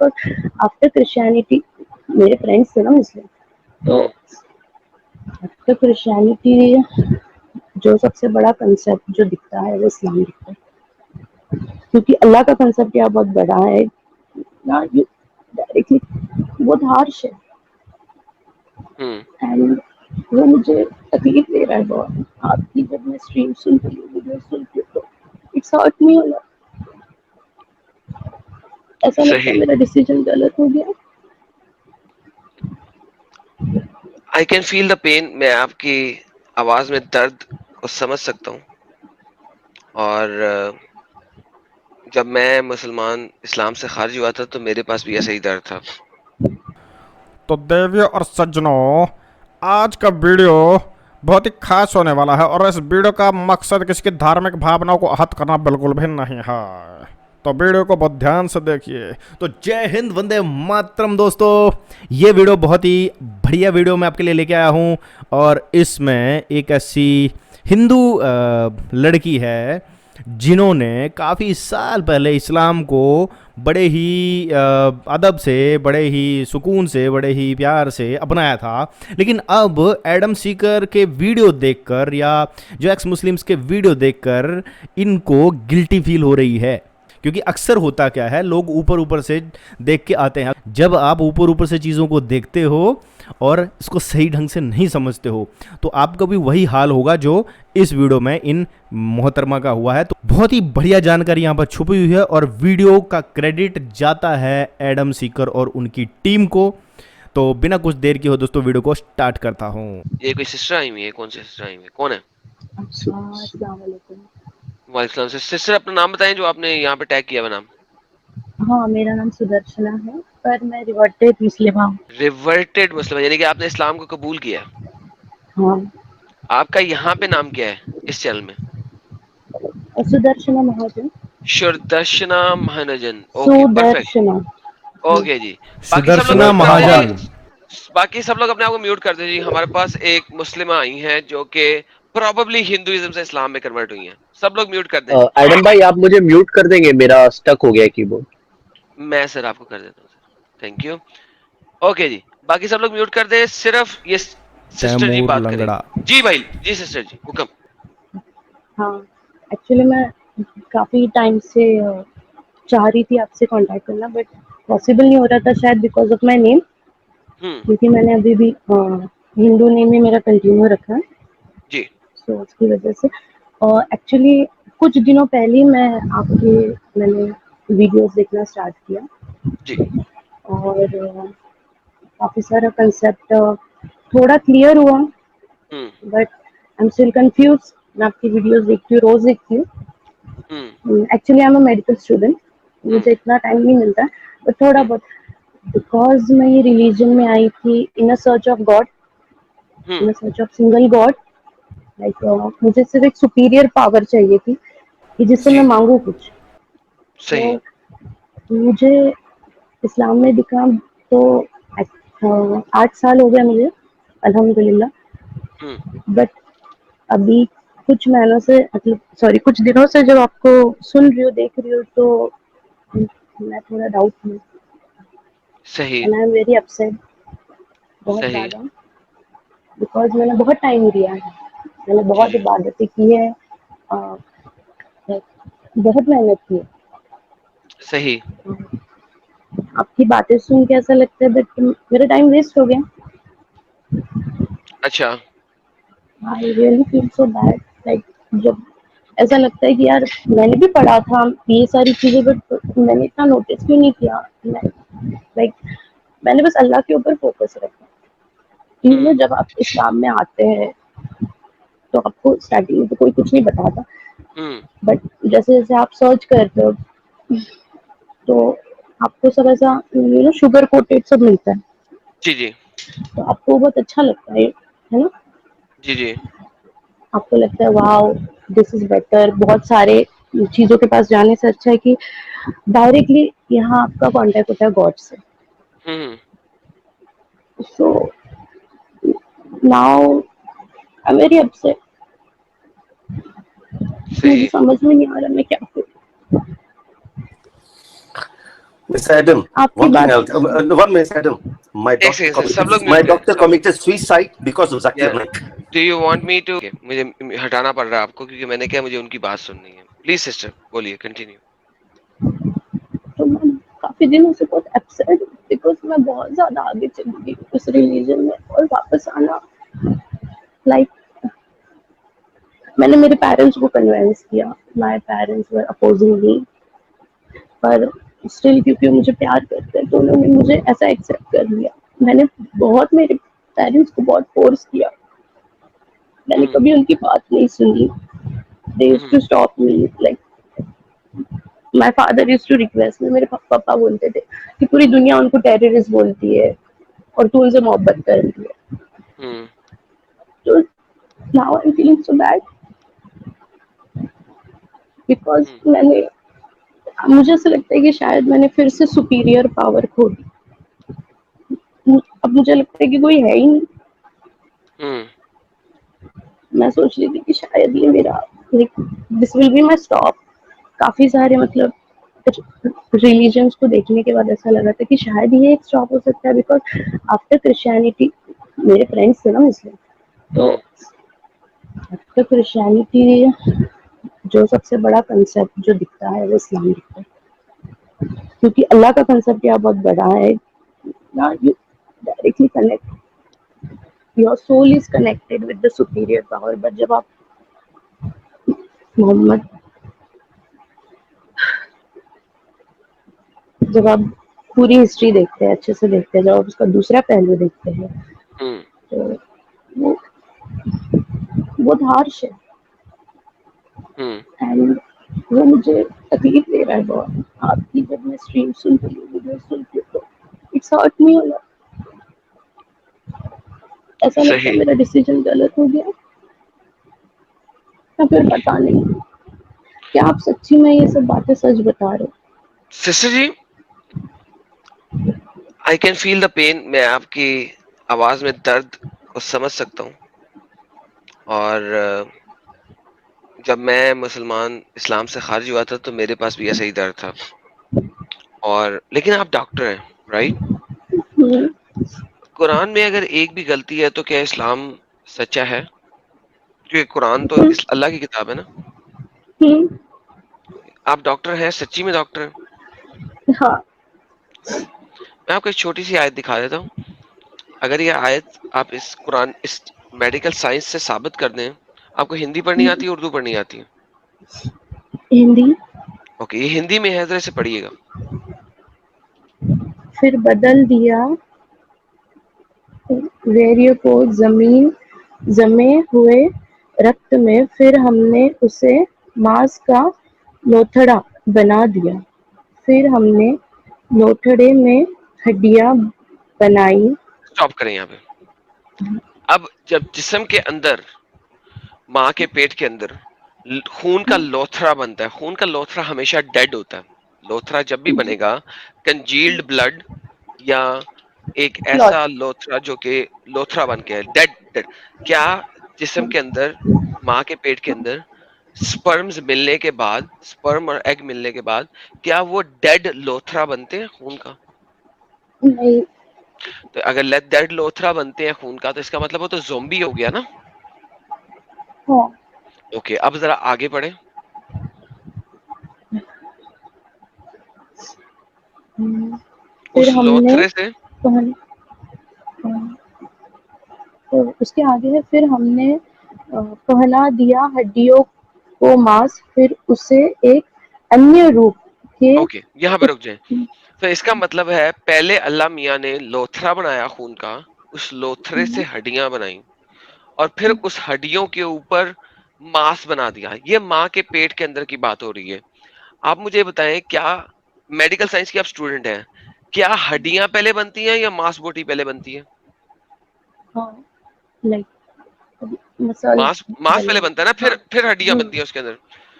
Because after Christianity मेरे friends थे ना मुस्लिम, तो हम्म। आफ्टर क्रिश्चियनिटी जो सबसे बड़ा कंसेप्ट जो दिखता है वो इस्लाम दिखता है, क्योंकि अल्लाह का कंसेप्ट यहाँ बहुत बड़ा है ना, ये डायरेक्टली बहुत हार्श है। हम्म। एंड वो मुझे तकलीफ दे रहा है बहुत। आपकी जब मैं स्ट्रीम सुनती हूँ, वीडियो सुनती हूँ, तो इट्स हर्ट मी होला, ऐसा लगता है सही। मेरा डिसीजन गलत हो गया। I can feel the pain. मैं आपकी आवाज में दर्द को समझ सकता हूँ। और जब मैं मुसलमान इस्लाम से खारिज हुआ था तो मेरे पास भी ऐसा ही दर्द था। तो देवियों और सज्जनों, आज का वीडियो बहुत ही खास होने वाला है और इस वीडियो का मकसद किसी की धार्मिक भावनाओं को आहत करना बिल्कुल भी नहीं है। तो वीडियो को बहुत ध्यान से देखिए। तो जय हिंद, वंदे मातरम दोस्तों। ये वीडियो बहुत ही बढ़िया वीडियो मैं आपके लिए लेके आया हूँ और इसमें एक ऐसी हिंदू लड़की है जिन्होंने काफ़ी साल पहले इस्लाम को बड़े ही अदब से, बड़े ही सुकून से, बड़े ही प्यार से अपनाया था। लेकिन अब एडम सीकर के वीडियो देखकर या जो एक्स मुस्लिम्स के वीडियो देखकर इनको गिल्टी फील हो रही है। क्योंकि अक्सर होता क्या है, लोग ऊपर ऊपर से देख के आते हैं। जब आप ऊपर ऊपर से चीज़ों को देखते हो और इसको सही ढंग से नहीं समझते हो तो आपका भी वही हाल होगा जो इस वीडियो में इन मोहतरमा का हुआ है। तो बहुत ही बढ़िया जानकारी यहाँ पर छुपी हुई है और वीडियो का क्रेडिट जाता है एडम सीकर और उनकी टीम को। तो बिना कुछ देर की हो दोस्तों, वीडियो को स्टार्ट करता हूँ। ये कोई सिस्टर आई हुई है? कौन सी सिस्टर आई हुई है? कौन है? अस्सलाम वालेकुम। वालेकुम सलाम। सिस्टर अपना नाम बताएं जो आपने यहाँ पे टैग किया हुआ नाम। हाँ, मेरा नाम सुदर्शना है, पर मैं रिवर्टेड मुस्लिम हूँ। रिवर्टेड मुस्लिम, यानी कि आपने इस्लाम को कबूल किया। हाँ, आपका यहाँ पे नाम क्या है इस चैनल में? और सुदर्शना महाजन। सुदर्शना महानजन। Okay perfect. सुदर्शना। हाँ। ओके जी। बाकी सब लोग सुदर्शना म्यूट कर महाजन। दीजिए। बाकी सब लोग अपने आप को म्यूट कर दीजिए। हमारे पास एक मुस्लिमा आई हैं जो कि प्रोबेबली हिंदुइज्म से इस्लाम में कन्वर्ट हुई हैं। सब लोग म्यूट कर दें। एडम भाई आप मुझे म्यूट कर देंगे, मेरा स्टक हो गया है कीबोर्ड। मैं सर आपको कर देता हूँ सर, थैंक यू। ओके जी, बाकी सब लोग म्यूट कर दे, सिर्फ ये सिस्टर जी तैमूर बात लंगड़ा। करेंगे। जी भाई जी, सिस्टर जी हुक्म। हाँ, एक्चुअली मैं काफ़ी टाइम से चाह रही थी आपसे कांटेक्ट करना, बट पॉसिबल नहीं हो रहा था, शायद बिकॉज ऑफ माय नेम, हम्म। क्योंकि मैंने अभी भी हिंदू नेम ही मेरा कंटिन्यू रखा है, जी सो उसकी वजह से। और एक्चुअली कुछ दिनों पहले ही मैंने वीडियोस देखना स्टार्ट किया, जी। और काफ़ी सारा कंसेप्ट थोड़ा क्लियर हुआ, hmm. But I am still confused. मैं आपकी वीडियोस देखती हूँ, रोज देखती हूँ। Hmm. Actually I am a medical student, hmm. मुझे इतना टाइम नहीं मिलता है, बट थोड़ा हम्म। बहुत, बिकॉज मैं ये रिलीजन में आई थी in a search of God, hmm. In a search of single God. Like मुझे सिर्फ एक सुपीरियर पावर चाहिए थी कि जिससे मैं जी। मांगू कुछ। सही। तो मुझे इस्लाम में दिखा, तो 8 साल हो गया मुझे, अल्हम्दुलिल्लाह। हम्म। बट अभी कुछ महीनों से, मतलब सॉरी, कुछ दिनों से जब आपको सुन रही हूँ, देख रही हूँ, तो मैं थोड़ा डाउट हूँ, सही। And I am very upset, बहुत सही। ज़्यादा, बिकॉज मैंने बहुत टाइम दिया है, मैंने जी बहुत जी। इबादतें की है, अ, बहुत मेहनत की है। सही। आपकी बातें सुन के ऐसा लगता है बट मेरा टाइम वेस्ट हो गया। अच्छा। I really feel so bad, like जब ऐसा लगता है कि यार मैंने भी पढ़ा था ये सारी चीजें, बट मैंने इतना नोटिस क्यों नहीं किया। मैं लाइक मैंने बस अल्लाह के ऊपर फोकस रखा। हम्म। जब आप इस्लाम में आते हैं तो आपको स्टार्टिंग में तो कोई कुछ नहीं बताता, हम्म। बट जैसे जैसे आप सर्च करते हो तो आपको सब ऐसा शुगर कोटेड सब मिलता है, जी जी। तो आपको बहुत अच्छा लगता है ना। जी जी। आपको लगता है वाओ, दिस इज बेटर। बहुत सारे चीजों के पास जाने से अच्छा है कि डायरेक्टली यहाँ आपका कांटेक्ट होता है गॉड से। Hmm. So now I am very upset, मुझे सही। समझ में नहीं आ रहा मैं क्या करूँ। Mr. Adam, आपकी one thing बात one minute, Adam. एक सेकंड सर, सब लोग म्यूट करें, सब Committed suicide because of Zakir Naik. Do you want me to, मुझे हटाना पड़ रहा है आपको क्योंकि मैंने क्या, मुझे उनकी बात सुननी है। प्लीज सिस्टर बोलिए, कंटिन्यू। तो मैं काफी दिनों से बहुत अपसेट, बिकॉज मैं बहुत ज्यादा आगे चली गई उस रिलीजन में, और वापस आना लाइक मैंने मेरे पेरेंट्स को कन्विंस किया, माय पेरेंट्स वर अपोजिंग मी, पर स्टिल क्योंकि मुझे प्यार करते हैं तो उन्होंने मुझे ऐसा एक्सेप्ट कर लिया। मैंने बहुत मेरे पेरेंट्स को बहुत फोर्स किया, मैंने कभी उनकी बात नहीं सुनी। They used to stop me, like my father used to request me, मेरे पापा बोलते थे कि पूरी दुनिया उनको टेररिस्ट बोलती है और तू उनसे मोहब्बत कर रही है। तो now I am feeling so bad because मुझे ऐसा लगता है कि शायद मैंने फिर से सुपीरियर पावर खो दी। अब मुझे लगता है कि कोई है ही नहीं। मैं सोच रही थी कि शायद ये मेरा this will be my stop. काफी सारे मतलब रिलीजन्स को देखने के बाद ऐसा लगा था कि शायद ये एक स्टॉप हो सकता है, बिकॉज आफ्टर क्रिश्चियनिटी, मेरे फ्रेंड्स थे ना मुस्लिम, तो आफ्टर क्रिश्चियनिटी जो सबसे बड़ा कंसेप्ट जो दिखता है वो इस्लाम दिखता है, क्योंकि अल्लाह का कंसेप्ट यहाँ बहुत बड़ा है ना। You directly connect, your soul is connected with the superior power, but जब आप मोहम्मद, जब आप पूरी हिस्ट्री देखते हैं, अच्छे से देखते हैं, जब आप उसका दूसरा पहलू देखते हैं, तो वो बहुत हार्श है एंड वो मुझे तकलीफ दे रहा है बहुत। आपकी जब मैं स्ट्रीम सुनती हूँ, वीडियो सुनती हूँ, तो it's hurt me a lot. ऐसा लगता है मेरा डिसीजन गलत हो गया, या फिर पता नहीं। क्या आप सच्ची में ये सब बातें सच बता रहे हो? Sister ji, I can feel the pain. मैं आपकी आवाज में दर्द को समझ सकता हूँ। और जब मैं मुसलमान इस्लाम से खारिज हुआ था तो मेरे पास भी ऐसा ही दर्द था। और लेकिन आप डॉक्टर हैं, राइट? कुरान में अगर एक भी गलती है तो क्या इस्लाम सच्चा है? क्योंकि कुरान तो अल्लाह की किताब है ना। आप डॉक्टर हैं, सच्ची में डॉक्टर हैं? हाँ। मैं आपको एक छोटी सी आयत दिखा देता हूँ। अगर ये आयत आप इस कुरान, इस मेडिकल साइंस से साबित कर दें। आपको हिंदी पढ़नी आती है, उर्दू पढ़नी आती है? हिंदी। ओके, ये हिंदी में है, जरा इसे पढ़िएगा। फिर बदल दिया वेरियो को जमीन जमे हुए रक्त में, फिर हमने उसे मांस का लोथड़ा बना दिया, फिर हमने लोथड़े में हड्डियां बनाई। स्टॉप करें यहाँ पे। अब जब जिस्म के अंदर, माँ के पेट के अंदर खून का लोथड़ा बनता है, खून का लोथड़ा हमेशा डेड होता है। लोथड़ा जब भी बनेगा, कंजील्ड ब्लड या एक ऐसा लोथड़ा जो कि लोथड़ा बन के है, डेड डेड। क्या जिस्म के अंदर, माँ के पेट के अंदर स्पर्म्स मिलने के बाद, स्पर्म और एग मिलने के बाद, क्या वो डेड लोथड़ा बनते हैं खून का? नहीं। तो अगर डेड लोथड़ा बनते हैं खून का, तो इसका मतलब वो तो ज़ोंबी हो गया ना। हाँ। ओके, अब जरा आगे बढ़े। फिर उस हमने लोथड़े से तो उसके आगे है, फिर हमने पहना दिया हड्डियों को मांस, फिर उसे एक अन्य रूप के। ओके, यहाँ पे रुक जाए। तो इसका मतलब है पहले अल्लाह मियाँ ने लोथड़ा बनाया खून का, उस लोथड़े से हड्डियां बनाई, और फिर उस हड्डियों के ऊपर मांस बना दिया। ये माँ के पेट के अंदर की बात हो रही है। आप मुझे बताएं, क्या मेडिकल साइंस की आप स्टूडेंट हैं, क्या हड्डियां पहले बनती हैं या मांस बोटी पहले बनती है? हाँ, लाइक मसल मांस मांस पहले बनता है ना, फिर हड्डियां बनती हैं उसके अंदर।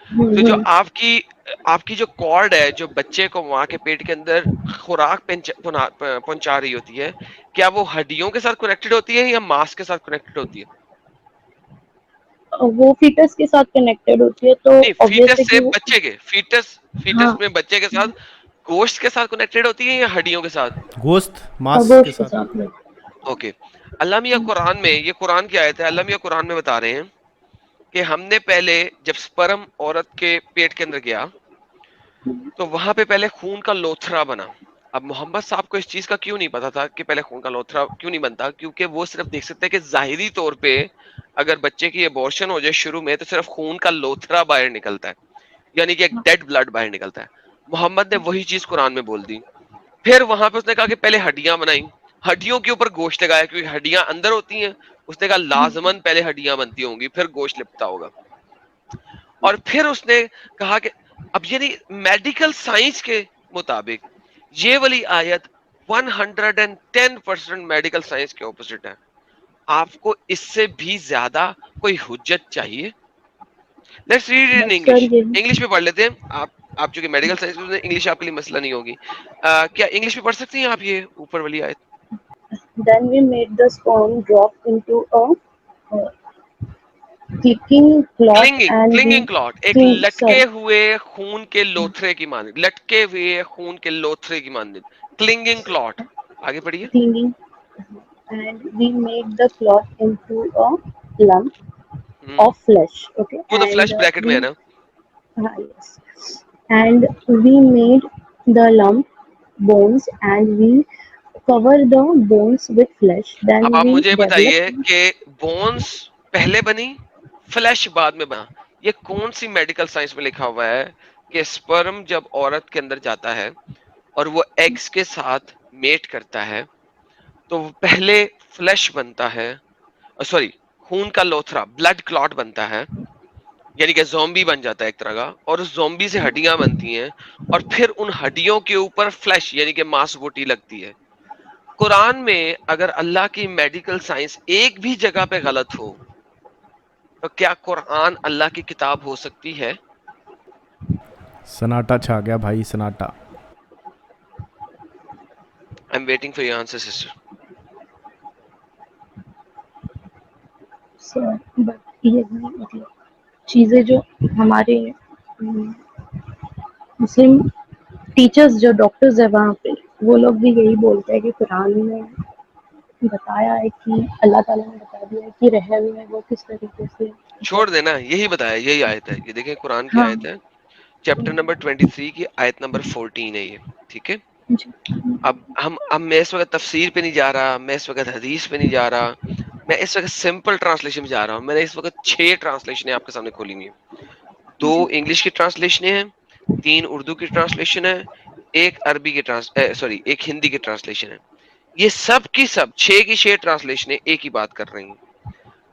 तो जो आपकी आपकी जो कॉर्ड है, जो बच्चे को माँ के पेट के अंदर खुराक पहुंचा रही होती है, क्या वो हड्डियों के साथ कनेक्टेड होती है या मांस के साथ कनेक्टेड होती है? वो फीटस के साथ कनेक्टेड होती है, तो नहीं, ऑब्वियस फीटस है से कि वो। बच्चे के, फीटस हाँ। में बच्चे के साथ गोश्त के साथ कनेक्टेड होती है या हड्डियों के साथ? गोश्त मांस के गोश्त के साथ। साथ में। ओके। अल्लाह मियां कुरान में, ये कुरान की आयत है, अल्लाह मियां कुरान में बता रहे हैं कि हमने पहले जब स्पर्म औरत के पेट के अंदर गया तो वहां पे पहले खून का लोथरा बना। अब मोहम्मद साहब को इस चीज का क्यों नहीं पता था कि पहले खून का लोथरा क्यों नहीं बनता, क्योंकि वो सिर्फ देख सकते हैं कि जाहिरी तौर पे अगर बच्चे की एबॉर्शन हो जाए शुरू में तो सिर्फ खून का लोथरा बाहर निकलता है, यानी कि एक डेड ब्लड बाहर निकलता है। मोहम्मद ने वही चीज कुरान में बोल दी। फिर वहां पे उसने कहा कि पहले हड्डियां बनाई, हड्डियों के ऊपर गोश्त लगाया क्योंकि हड्डियां अंदर होती हैं। उसने कहा लाजमन पहले हड्डियां बनती होंगी फिर गोश्त लिपटा होगा। और फिर उसने कहा कि अब यानी मेडिकल साइंस के मुताबिक ये वाली आयत 110% मेडिकल साइंस के ऑपोजिट है। आपको इससे भी ज्यादा कोई हुज्जत चाहिए? Let's read in but sir English. ये इंग्लिश में पढ़ लेते हैं। आप चूंकि मेडिकल साइंस में इंग्लिश आपके लिए मसला नहीं होगी। क्या इंग्लिश में पढ़ सकती हैं आप ये ऊपर वाली आयत? then we made the sperm drop into a uh, clicking clot clinging and we clinging clot, एक cling लटके sorry हुए खून के लोथरे की मानद, लटके हुए खून के लोथरे की मानद, क्लिंगिंग क्लॉट। आगे पढ़िए। clinging and we made the clot into a lump of flesh, okay, वो तो and फ्लैश ब्रैकेट में है we ना। yes, and we made the lump bones and we cover the bones with flesh, then अब आप we मुझे बताइए developed कि बोन्स पहले बनी, फ्लैश बाद में बना। ये कौन सी मेडिकल साइंस में लिखा हुआ है कि स्पर्म जब औरत के अंदर जाता है और वो एग्स के साथ मेट करता है तो वो पहले फ्लैश बनता है, सॉरी खून का लोथरा ब्लड क्लॉट बनता है, यानी कि ज़ॉम्बी बन जाता है एक तरह का, और उस ज़ॉम्बी से हड्डियां बनती हैं और फिर उन हड्डियों के ऊपर फ्लैश यानी कि मांसबोटी लगती है। कुरान में अगर अल्लाह की मेडिकल साइंस एक भी जगह पे गलत हो तो क्या कुरान अल्लाह की किताब हो सकती है? सन्नाटा छा गया भाई, सन्नाटा। आई am waiting for your answer sister. so, but ये भी मतलब चीजें जो हमारे मुस्लिम टीचर्स जो डॉक्टर्स है वहाँ पे वो लोग भी यही बोलते हैं कि कुरान में बताया है कि अल्लाह ताला ने बता दिया है कि रहम में वो किस तरीके से मतलब छोड़ देना, यही बताया, यही आयत है ये, देखें कुरान की हाँ आयत है, चैप्टर नंबर 23 की आयत नंबर 14 है ये, ठीक है। जी अब मैं इस वक्त तफसीर पे नहीं जा रहा, मैं इस वक्त हदीस पे नहीं जा रहा, मैं इस वक्त सिंपल ट्रांसलेशन में जा रहा हूँ। मैंने इस वक्त 6 ट्रांसलेशन आपके सामने खोली हुई है। 2 जी इंग्लिश की ट्रांसलेशन है, 3 उर्दू की ट्रांसलेशन है, एक अरबी की सॉरी एक हिंदी की ट्रांसलेशन है। ये सब की सब 6 की 6 ट्रांसलेशन एक ही बात कर रही हैं।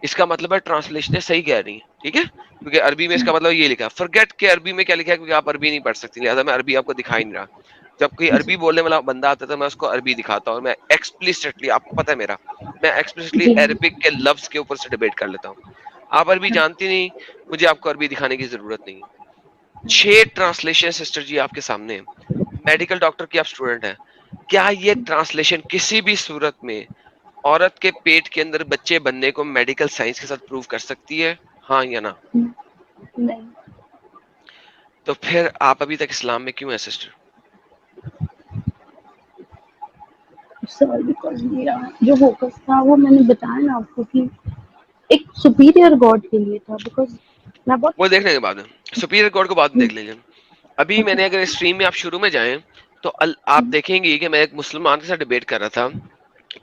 इसका मतलब है ट्रांसलेशन सही कह रही है, ठीक है, क्योंकि अरबी में इसका मतलब ये लिखा है। फॉरगेट के अरबी में क्या लिखा है, क्योंकि आप अरबी नहीं पढ़ सकती, लिहाजा मैं अरबी आपको दिखा ही नहीं रहा। जब कोई जी अरबी बोलने वाला बंदा आता है तो मैं उसको अरबी दिखाता हूँ, मैं एक्सप्लिसिटली, आपको पता है मेरा, मैं एक्सप्लिसिटली जी अरबिक के लफ्ज के ऊपर से डिबेट कर लेता हूँ। आप अरबी जानती नहीं, मुझे आपको अरबी दिखाने की जरूरत नहीं है। 6 ट्रांसलेशन सिस्टर जी आपके सामने है। मेडिकल डॉक्टर की आप स्टूडेंट हैं, क्या ये ट्रांसलेशन किसी भी सूरत में औरत के पेट के अंदर बच्चे बनने को मेडिकल साइंस के साथ प्रूव कर सकती है, हाँ या ना? नहीं तो फिर आप अभी तक इस्लाम में क्यों है सिस्टर? सर बिकॉज मेरा जो फोकस था वो मैंने बताया ना आपको कि एक सुपीरियर गॉड के लिए था बिकॉज मैं बहुत वो देख लेंगे बाद में, सुपीरियर गॉड को बाद में देख लेंगे। अभी ओके मैंने अगर स्ट्रीम में आप शुरू में जाएं तो आप देखेंगे कि मैं एक मुसलमान के साथ डिबेट कर रहा था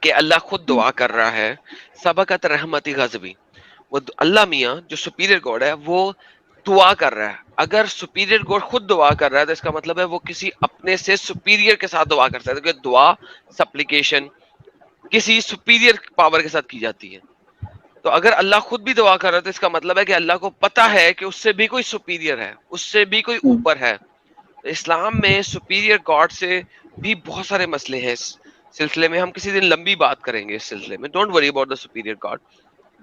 कि अल्लाह खुद दुआ कर रहा है, सबकत रहमती गज़बी। वो अल्लाह मियाँ जो सुपीरियर गॉड है वो दुआ कर रहा है। अगर सुपीरियर गॉड खुद दुआ कर रहा है तो इसका मतलब है वो किसी अपने से सुपीरियर के साथ दुआ कर सकता है, क्योंकि दुआ सप्लिकेशन किसी सुपीरियर पावर के साथ की जाती है। तो अगर अल्लाह खुद भी दुआ कर रहा है तो इसका मतलब है कि अल्लाह को पता है कि उससे भी कोई सुपीरियर है, उससे भी कोई ऊपर है। तो इस्लाम में सुपीरियर गॉड से भी बहुत सारे मसले हैं। इस सिलसिले में हम किसी दिन लंबी बात करेंगे इस सिलसिले में। Don't worry about the superior God.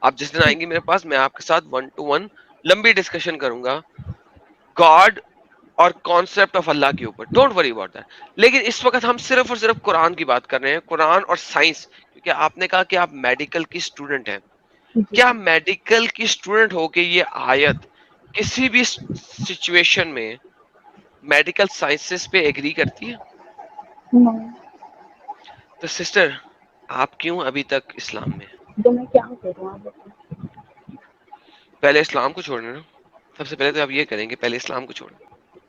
आप जिस दिन आएंगे मेरे पास मैं आपके साथ 1 to 1 लंबी डिस्कशन करूंगा गॉड और कॉन्सेप्ट ऑफ अल्लाह के ऊपर। Don't worry about that. लेकिन इस वक्त हम सिर्फ और सिर्फ कुरान की बात कर रहे हैं, कुरान और साइंस, क्योंकि आपने कहा कि आप मेडिकल की स्टूडेंट हैं। जी क्या मेडिकल की स्टूडेंट हो के ये आयत किसी भी सिचुएशन में मेडिकल साइंसेस पे एग्री करती है? No, तो सिस्टर, आप क्यों अभी तक इस्लाम में हैं? तो मैं क्या करूँ आप बताओ। पहले इस्लाम को छोड़ना ना। सबसे पहले तो आप ये करेंगे, पहले इस्लाम को छोड़ना,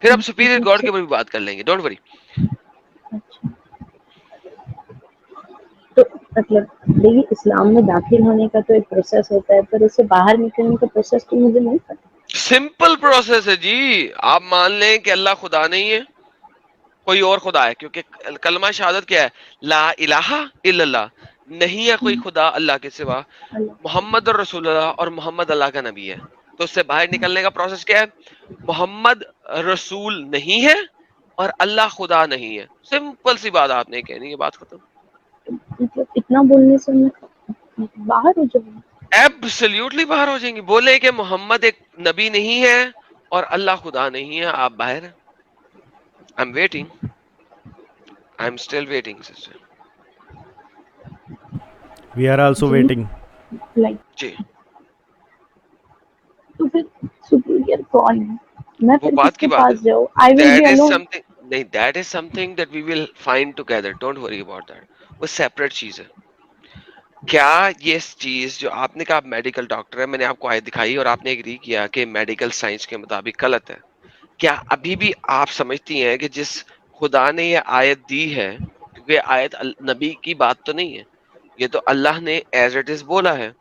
फिर आप सुपीरियर तो गॉड के ऊपर भी बात कर लेंगे, डोंट वरी। अच्छा, तो मतलब देखिए इस्लाम में दाखिल होने का तो एक प्रोसेस होता है, पर उससे बाहर निकलने का प्रोसेस तो मुझे नहीं पता। सिंपल प्रोसेस है जी। आप मान लें कि अल्लाह खुदा नहीं है, कोई और खुदा है, क्योंकि कलमा शहादत क्या है? ला इलाहा इल्लल्लाह, नहीं है कोई खुदा अल्लाह के सिवा, अल्लाह। मोहम्मद और रसूलुल्लाह, और मोहम्मद अल्लाह का नबी है। तो उससे बाहर निकलने का प्रोसेस क्या है? मोहम्मद रसूल नहीं है और अल्लाह खुदा नहीं है। सिंपल सी बात आपने कहनी है, बात खत्म। मतलब इतना बोलने से मैं बाहर हो जाऊंगी। एब्सोल्युटली बाहर हो जाएंगी। बोले कि मोहम्मद एक नबी नहीं है और अल्लाह खुदा नहीं है, आप बाहर हैं। I am waiting, I am still waiting sister. We are also जी, वेटिंग। लाइक जी, तो फिर सुपीरियर कौन है? मैं वो फिर बात की किसके बात है। पास जाऊँ? I will be that is alone. Something, नहीं, that is something that we will find together, don't worry about that. वो सेपरेट चीज है। क्या ये चीज जो आपने कहा, आप मेडिकल डॉक्टर है, मैंने आपको आयत दिखाई और आपने एग्री किया कि मेडिकल साइंस के मुताबिक गलत है, क्या अभी भी आप समझती हैं कि जिस खुदा ने ये आयत दी है, क्योंकि ये आयत नबी की बात तो नहीं है, ये तो अल्लाह ने एज इट इज बोला है,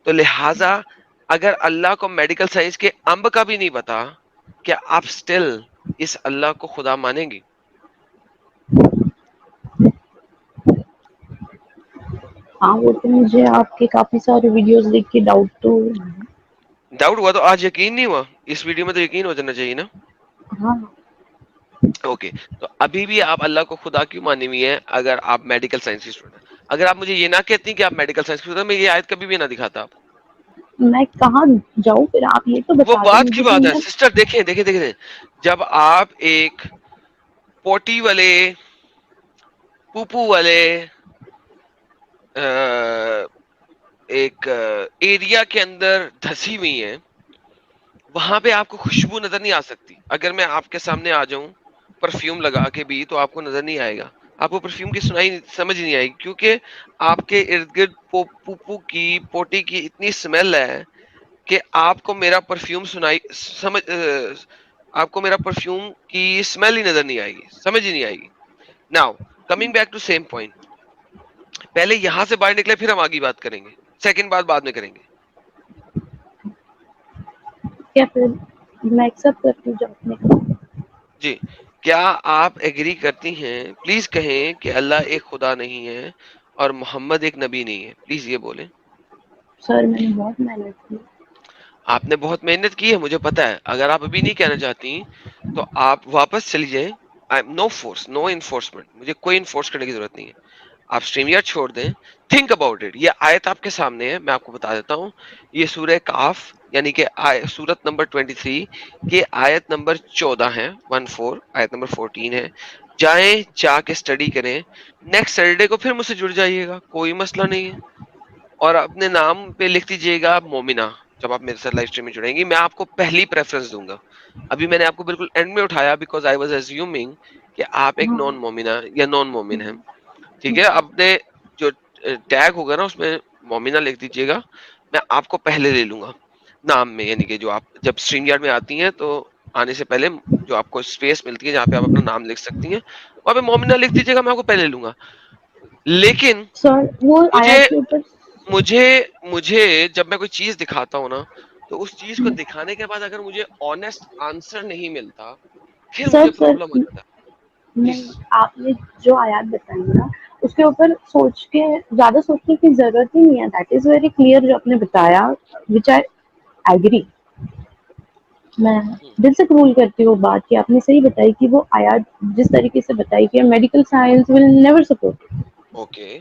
तो लिहाजा अगर अल्लाह को मेडिकल साइंस के अंब का भी नहीं पता, क्या आप स्टिल इस अल्लाह को खुदा मानेंगी? हाँ, वो तो मुझे आपके काफी सारे वीडियोस देख के डाउट तो है। डाउट हुआ तो आज यकीन नहीं हुआ? इस वीडियो में तो यकीन हो जाना चाहिए ना। हाँ, ओके, तो अभी भी आप अल्लाह को खुदा क्यों मानी हुई है अगर आप मेडिकल साइंस की स्टूडेंट? अगर आप मुझे ये ना कहती कि आप मेडिकल साइंस की स्टूडेंट, मैं ये आयत कभी भी ना दिखाता आपको। मैं कहाँ जाऊँ फिर? आप ये तो वो बता दो बात की मुझे कि बात है मैं। सिस्टर। देखें देखें देखें, जब आप एक पोटी वाले, पूपू वाले एक एरिया के अंदर धसी हुई हैं, वहां पे आपको खुशबू नजर नहीं आ सकती। अगर मैं आपके सामने आ जाऊं परफ्यूम लगा के भी, तो आपको नजर नहीं आएगा। आपको परफ्यूम की समझ ही नहीं आएगी, क्योंकि आपके इर्द गिर्द पुप्पू की, पोटी की इतनी स्मेल है कि आपको मेरा परफ्यूम आपको मेरा परफ्यूम की स्मेल ही नजर नहीं आएगी, समझ ही नहीं आएगी। Now coming back to same point, पहले यहां से बाहर निकले, फिर हम आगे बात करेंगे। सेकंड बात बाद में करेंगे। क्या फिर मैं एक्सेप्ट करती हूँ जब अपने को। जी, क्या आप एग्री करती हैं? प्लीज कहें कि अल्लाह एक खुदा नहीं है और मोहम्मद एक नबी नहीं है, प्लीज ये बोलें। सर मैंने बहुत मेहनत की। आपने बहुत मेहनत की है, मुझे पता है। अगर आप अभी नहीं कहना चाहती तो आप वापस चली जाएं। I am no force, no enforcement, मुझे कोई इन्फोर्स करने की जरूरत नहीं है। आप स्ट्रीमयार्ड छोड़ दें, थिंक अबाउट इट। ये आयत आपके सामने है, मैं आपको बता देता हूँ। ये सूरह काफ यानी कि सूरत नंबर 23 के आयत नंबर 14 है, 14, आयत नंबर 14 है। जाएं, जाके स्टडी करें। नेक्स्ट सैटरडे को फिर मुझसे जुड़ जाइएगा, कोई मसला नहीं है। और अपने नाम पे लिख दीजिएगा मोमिना। जब आप मेरे साथ लाइव स्ट्रीम में जुड़ेंगी, मैं आपको पहली प्रेफरेंस दूंगा। अभी मैंने आपको बिल्कुल एंड में उठाया, बिकॉज आई वाज अज्यूमिंग कि आप एक हाँ, नॉन मोमिना या नॉन मोमिन हैं। ठीक है, ओके। अपने जो टैग होगा ना, उसमें मोमिना लिख दीजिएगा। मैं आपको पहले ले लूंगा नाम में, यानी कि जो आप जब स्ट्रीम यार्ड में आती हैं तो आने से पहले जो आपको स्पेस मिलती है जहाँ पे आप अपना नाम लिख सकती हैं, वहां पे मोमिना लिख दीजिएगा, मैं आपको पहले लूंगा। लेकिन सर वो मुझे आयत के ऊपर। मुझे मुझे जब मैं कोई चीज दिखाता हूँ ना, तो उस चीज को दिखाने के बाद अगर मुझे ऑनेस्ट आंसर नहीं मिलता, फिर मुझे सर प्रॉब्लम हो जाता है। प्लीज। नहीं, आपने जो आयत बताई ना उसके ऊपर सोच के ज्यादा सोचने की जरूरत ही नहीं है। दैट इज वेरी क्लियर जो आपने बताया, विच आई एग्री। मैं दिल से कबूल करती हूँ बात कि आपने सही बताई कि वो आयत जिस तरीके से बताई कि medical science will never support. Okay,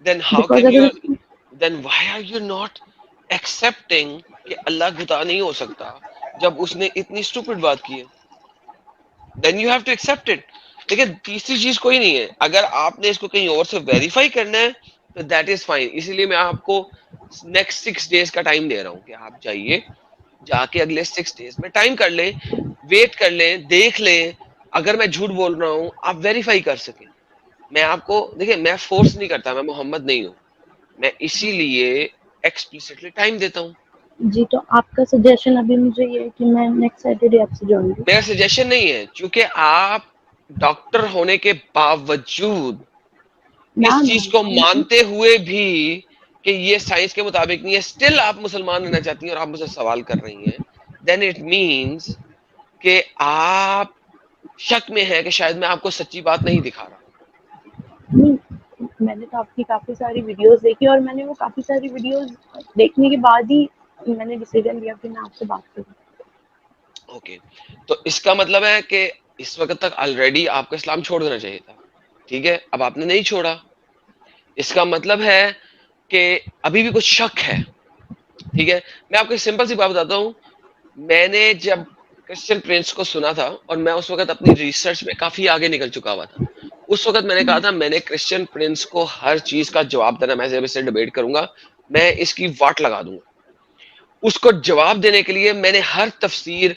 then how because can अगर you, then why are you not accepting कि अल्लाह खुदा नहीं हो सकता जब उसने इतनी स्टूपिड बात की है? Then you have to accept it. देखिए, तीसरी चीज कोई नहीं है। अगर आपने इसको कहीं और से वेरीफाई करना है तो दैट इज फाइन। इसीलिए मैं आपको नेक्स्ट 6 डेज का टाइम दे रहा हूँ कि आप जाइए, जाके अगले 6 डेज में टाइम कर लें, वेट कर लें, देख लें, अगर मैं झूठ बोल रहा हूँ आप वेरीफाई कर सकें। मैं आपको देखिए, मैं फोर्स नहीं करता, मैं मोहम्मद नहीं हूँ, मैं इसीलिए एक्सप्लिसिटली टाइम देता हूँ। जी, तो आपका सजेशन अभी मुझे ये है कि मैं नेक्स्ट सैटरडे आपसे ज्वाइन करूँ? मेरा सजेशन नहीं है, क्योंकि आप डॉक्टर होने के बावजूद ना इस ना चीज को मानते हुए भी कि ये साइंस के मुताबिक नहीं है, स्टिल आप मुसलमान रहना चाहती हैं और आप मुझसे सवाल कर रही हैं, देन इट मीन्स कि आप शक में है कि शायद मैं आपको सच्ची बात नहीं दिखा रहा। नहीं, मैंने तो आपकी काफी सारी वीडियोस देखी और मैंने वो काफी सारी वीडियोस देखने के बाद ही मैंने डिसीजन लिया कि मैं आपसे बात करूँ। ओके, तो इसका मतलब है कि इस वक्त तक ऑलरेडी आपको इस्लाम छोड़ देना चाहिए था, ठीक है, अब आपने नहीं छोड़ा, इसका मतलब है कि अभी भी कुछ शक है, ठीक है। मैं आपको एक सिंपल सी बात बताता हूँ, मैंने जब क्रिश्चियन प्रिंस को सुना था और मैं उस वक्त अपनी रिसर्च में काफी आगे निकल चुका हुआ था, उस वक्त मैंने कहा था मैंने क्रिश्चियन प्रिंस को हर चीज का जवाब देना, मैं जब इससे डिबेट करूंगा मैं इसकी वाट लगा दूंगा। उसको जवाब देने के लिए मैंने हर तफसीर,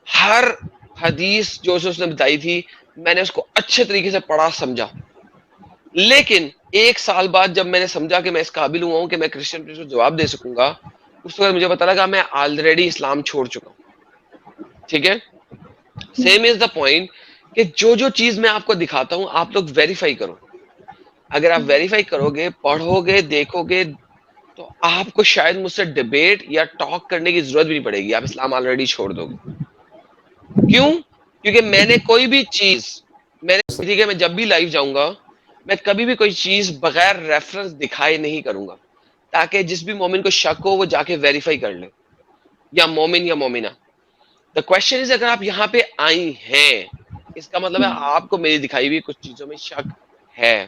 हर हदीस जो उसने बताई थी, मैंने उसको अच्छे तरीके से पढ़ा समझा। लेकिन 1 साल बाद जब मैंने समझा कि मैं इस काबिल हुआ हूं कि मैं क्रिश्चियन प्रिंस को जवाब दे सकूंगा, उस वक्त मुझे पता लगा मैं ऑलरेडी इस्लाम छोड़ चुका हूं, ठीक है। सेम इज द पॉइंट कि जो जो चीज मैं आपको दिखाता हूं आप लोग वेरीफाई करो। अगर आप वेरीफाई करोगे, पढ़ोगे, देखोगे, तो आपको शायद मुझसे डिबेट या टॉक करने की जरूरत भी नहीं पड़ेगी, आप इस्लाम ऑलरेडी छोड़ दोगे। क्यों? क्योंकि मैंने कोई भी चीज, मैंने, ठीक है, मैं जब भी लाइव जाऊंगा मैं कभी भी कोई चीज बगैर रेफरेंस दिखाए नहीं करूंगा, ताकि जिस भी मोमिन को शक हो वो जाके वेरीफाई कर ले, या मोमिन या मोमिना। द क्वेश्चन इज, अगर आप यहाँ पे आई हैं इसका मतलब है आपको मेरी दिखाई हुई कुछ चीजों में शक है।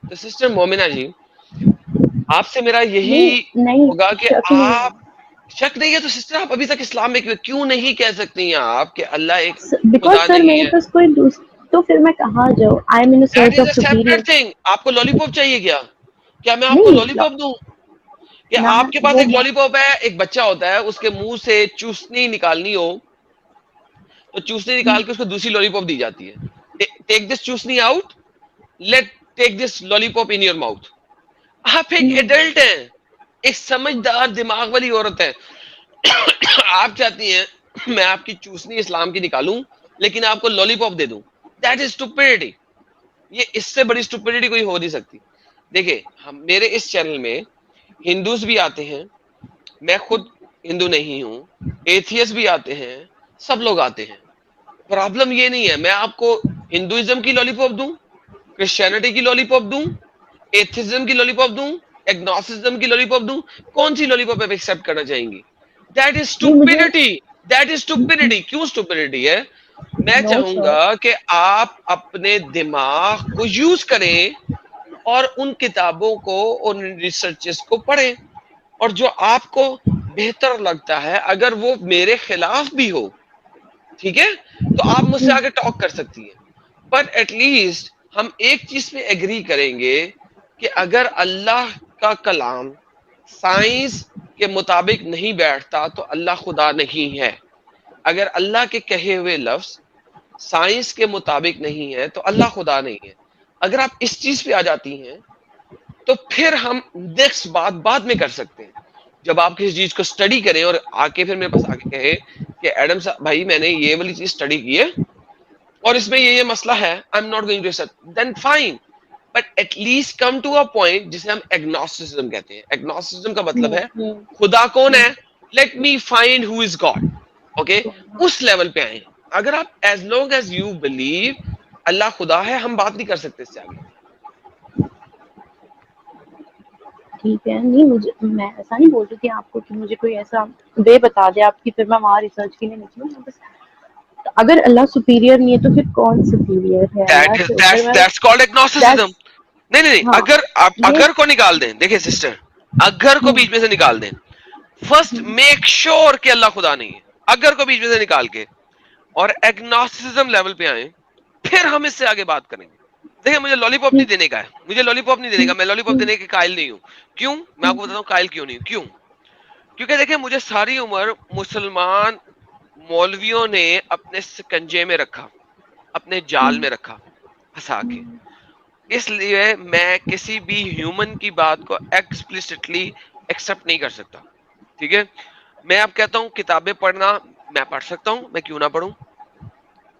तो सिस्टर मोमिना जी, आपसे मेरा यही नहीं नहीं, होगा कि शक नहीं है। आप, शक नहीं है तो सिस्टर आप अभी तक इस्लाम में क्यों नहीं कह सकती हैं आप कि अल्लाह एक बिकॉज खुदा सर नहीं मेरे है? पास कोई तो फिर मैं कहाँ जाऊँ? I am in a that search is of a separate superior. Thing. आपको लॉलीपॉप चाहिए क्या? क्या मैं आपको नहीं लॉलीपॉप दूं? कि ना आपके पास वो एक लॉलीपॉप है, एक बच्चा होता है उसके मुंह से चूसनी निकालनी हो तो चूसनी निकाल के उसको दूसरी लॉलीपॉप दी जाती है, टेक दिस चूसनी out, let take this lollipop in your mouth. आप एक एडल्ट हैं, एक समझदार दिमाग वाली औरत है, आप चाहती हैं मैं आपकी चूसनी इस्लाम की निकालूं लेकिन आपको लॉलीपॉप दे दूं। That is stupidity. ये इससे बड़ी स्टुपिडिटी कोई हो नहीं सकती। देखिए, हम मेरे इस चैनल में हिंदूज भी आते हैं, मैं खुद हिंदू नहीं हूं, एथियस भी आते हैं, सब लोग आते हैं। प्रॉब्लम ये नहीं है मैं आपको हिंदुइज्म की लॉलीपॉप दूं, क्रिश्चियनिटी की लॉलीपॉप दूं, एथिज्म की लॉलीपॉप दूं, एग्नोस्टिज्म की लॉलीपॉप दूं, कौन सी लॉलीपॉप आप एक्सेप्ट करना चाहेंगी? दैट इज नहीं मुझे स्टुपिडिटी। That is stupidity. क्यों स्टुपिडिटी है? मैं नो सर। चाहूंगा कि आप अपने दिमाग को यूज करें और उन किताबों को, उन रिसर्चेस को पढ़ें, और जो आपको बेहतर लगता है अगर वो मेरे खिलाफ भी हो, ठीक है, तो आप मुझसे आगे टॉक कर सकती हैं। पर एटलीस्ट हम एक चीज पे एग्री करेंगे कि अगर अल्लाह का कलाम साइंस के मुताबिक नहीं बैठता तो अल्लाह खुदा नहीं है। अगर अल्लाह के कहे हुए लफ्ज साइंस के मुताबिक नहीं है तो अल्लाह खुदा नहीं है। अगर आप इस चीज पे आ जाती हैं तो फिर हम नेक्स्ट बात बाद में कर सकते हैं, जब आप किसी चीज को स्टडी करें और आके फिर मेरे पास आके कहे कि एडम साहब भाई मैंने ये वाली चीज स्टडी की है और इसमें ये मसला है, I am not going to accept, then fine. But at least come to a point जिसे हम एग्नोस्टिसिज्म कहते हैं। एग्नोस्टिसिज्म का मतलब है खुदा कौन है, let me find who is God. Okay, उस लेवल पे आए। अगर आप as long as you believe Allah खुदा है, हम बात नहीं कर सकते इससे आगे। ठीक है। नहीं, मुझे, मैं ऐसा नहीं बोल रही थी आपको कि मुझे कोई ऐसा वे बता दे आपकी फिर मैं वहाँ रिसर्च के लिए निकलूँ। मैं बस, अगर अल्लाह सुपीरियर नहीं है तो फिर कौन सुपीरियर है अल्लाह से ऊपर? मैं दैट्स कॉल्ड एग्नोस्टिसिज्म। दैट्स नहीं नहीं नहीं, हाँ अगर आप ये अगर को निकाल दें, देखिए सिस्टर, अगर को बीच में से निकाल दें, फर्स्ट मेक श्योर कि अल्लाह खुदा नहीं है, अगर को बीच में से निकाल के, और एग्नोस्टिसिज्म लेवल पे आए, फिर हम इससे आगे बात करेंगे। देखिए, मुझे लॉलीपॉप नहीं देने का है, मुझे लॉलीपॉप नहीं देने का, मैं लॉलीपॉप देने के कायल नहीं हूं। क्यों? मैं आपको बताता हूं कायल क्यों नहीं हूं। क्यों? क्योंकि देखिए मुझे सारी उम्र मुसलमान मौलवियों ने अपने शिकंजे में रखा, अपने जाल में रखा, फंसा के। इसलिए मैं किसी भी ह्यूमन की बात को एक्सप्लिसिटली एक्सेप्ट नहीं कर सकता। ठीक है, मैं अब कहता हूँ किताबें पढ़ना, मैं पढ़ सकता हूँ, मैं क्यों ना पढ़ूं।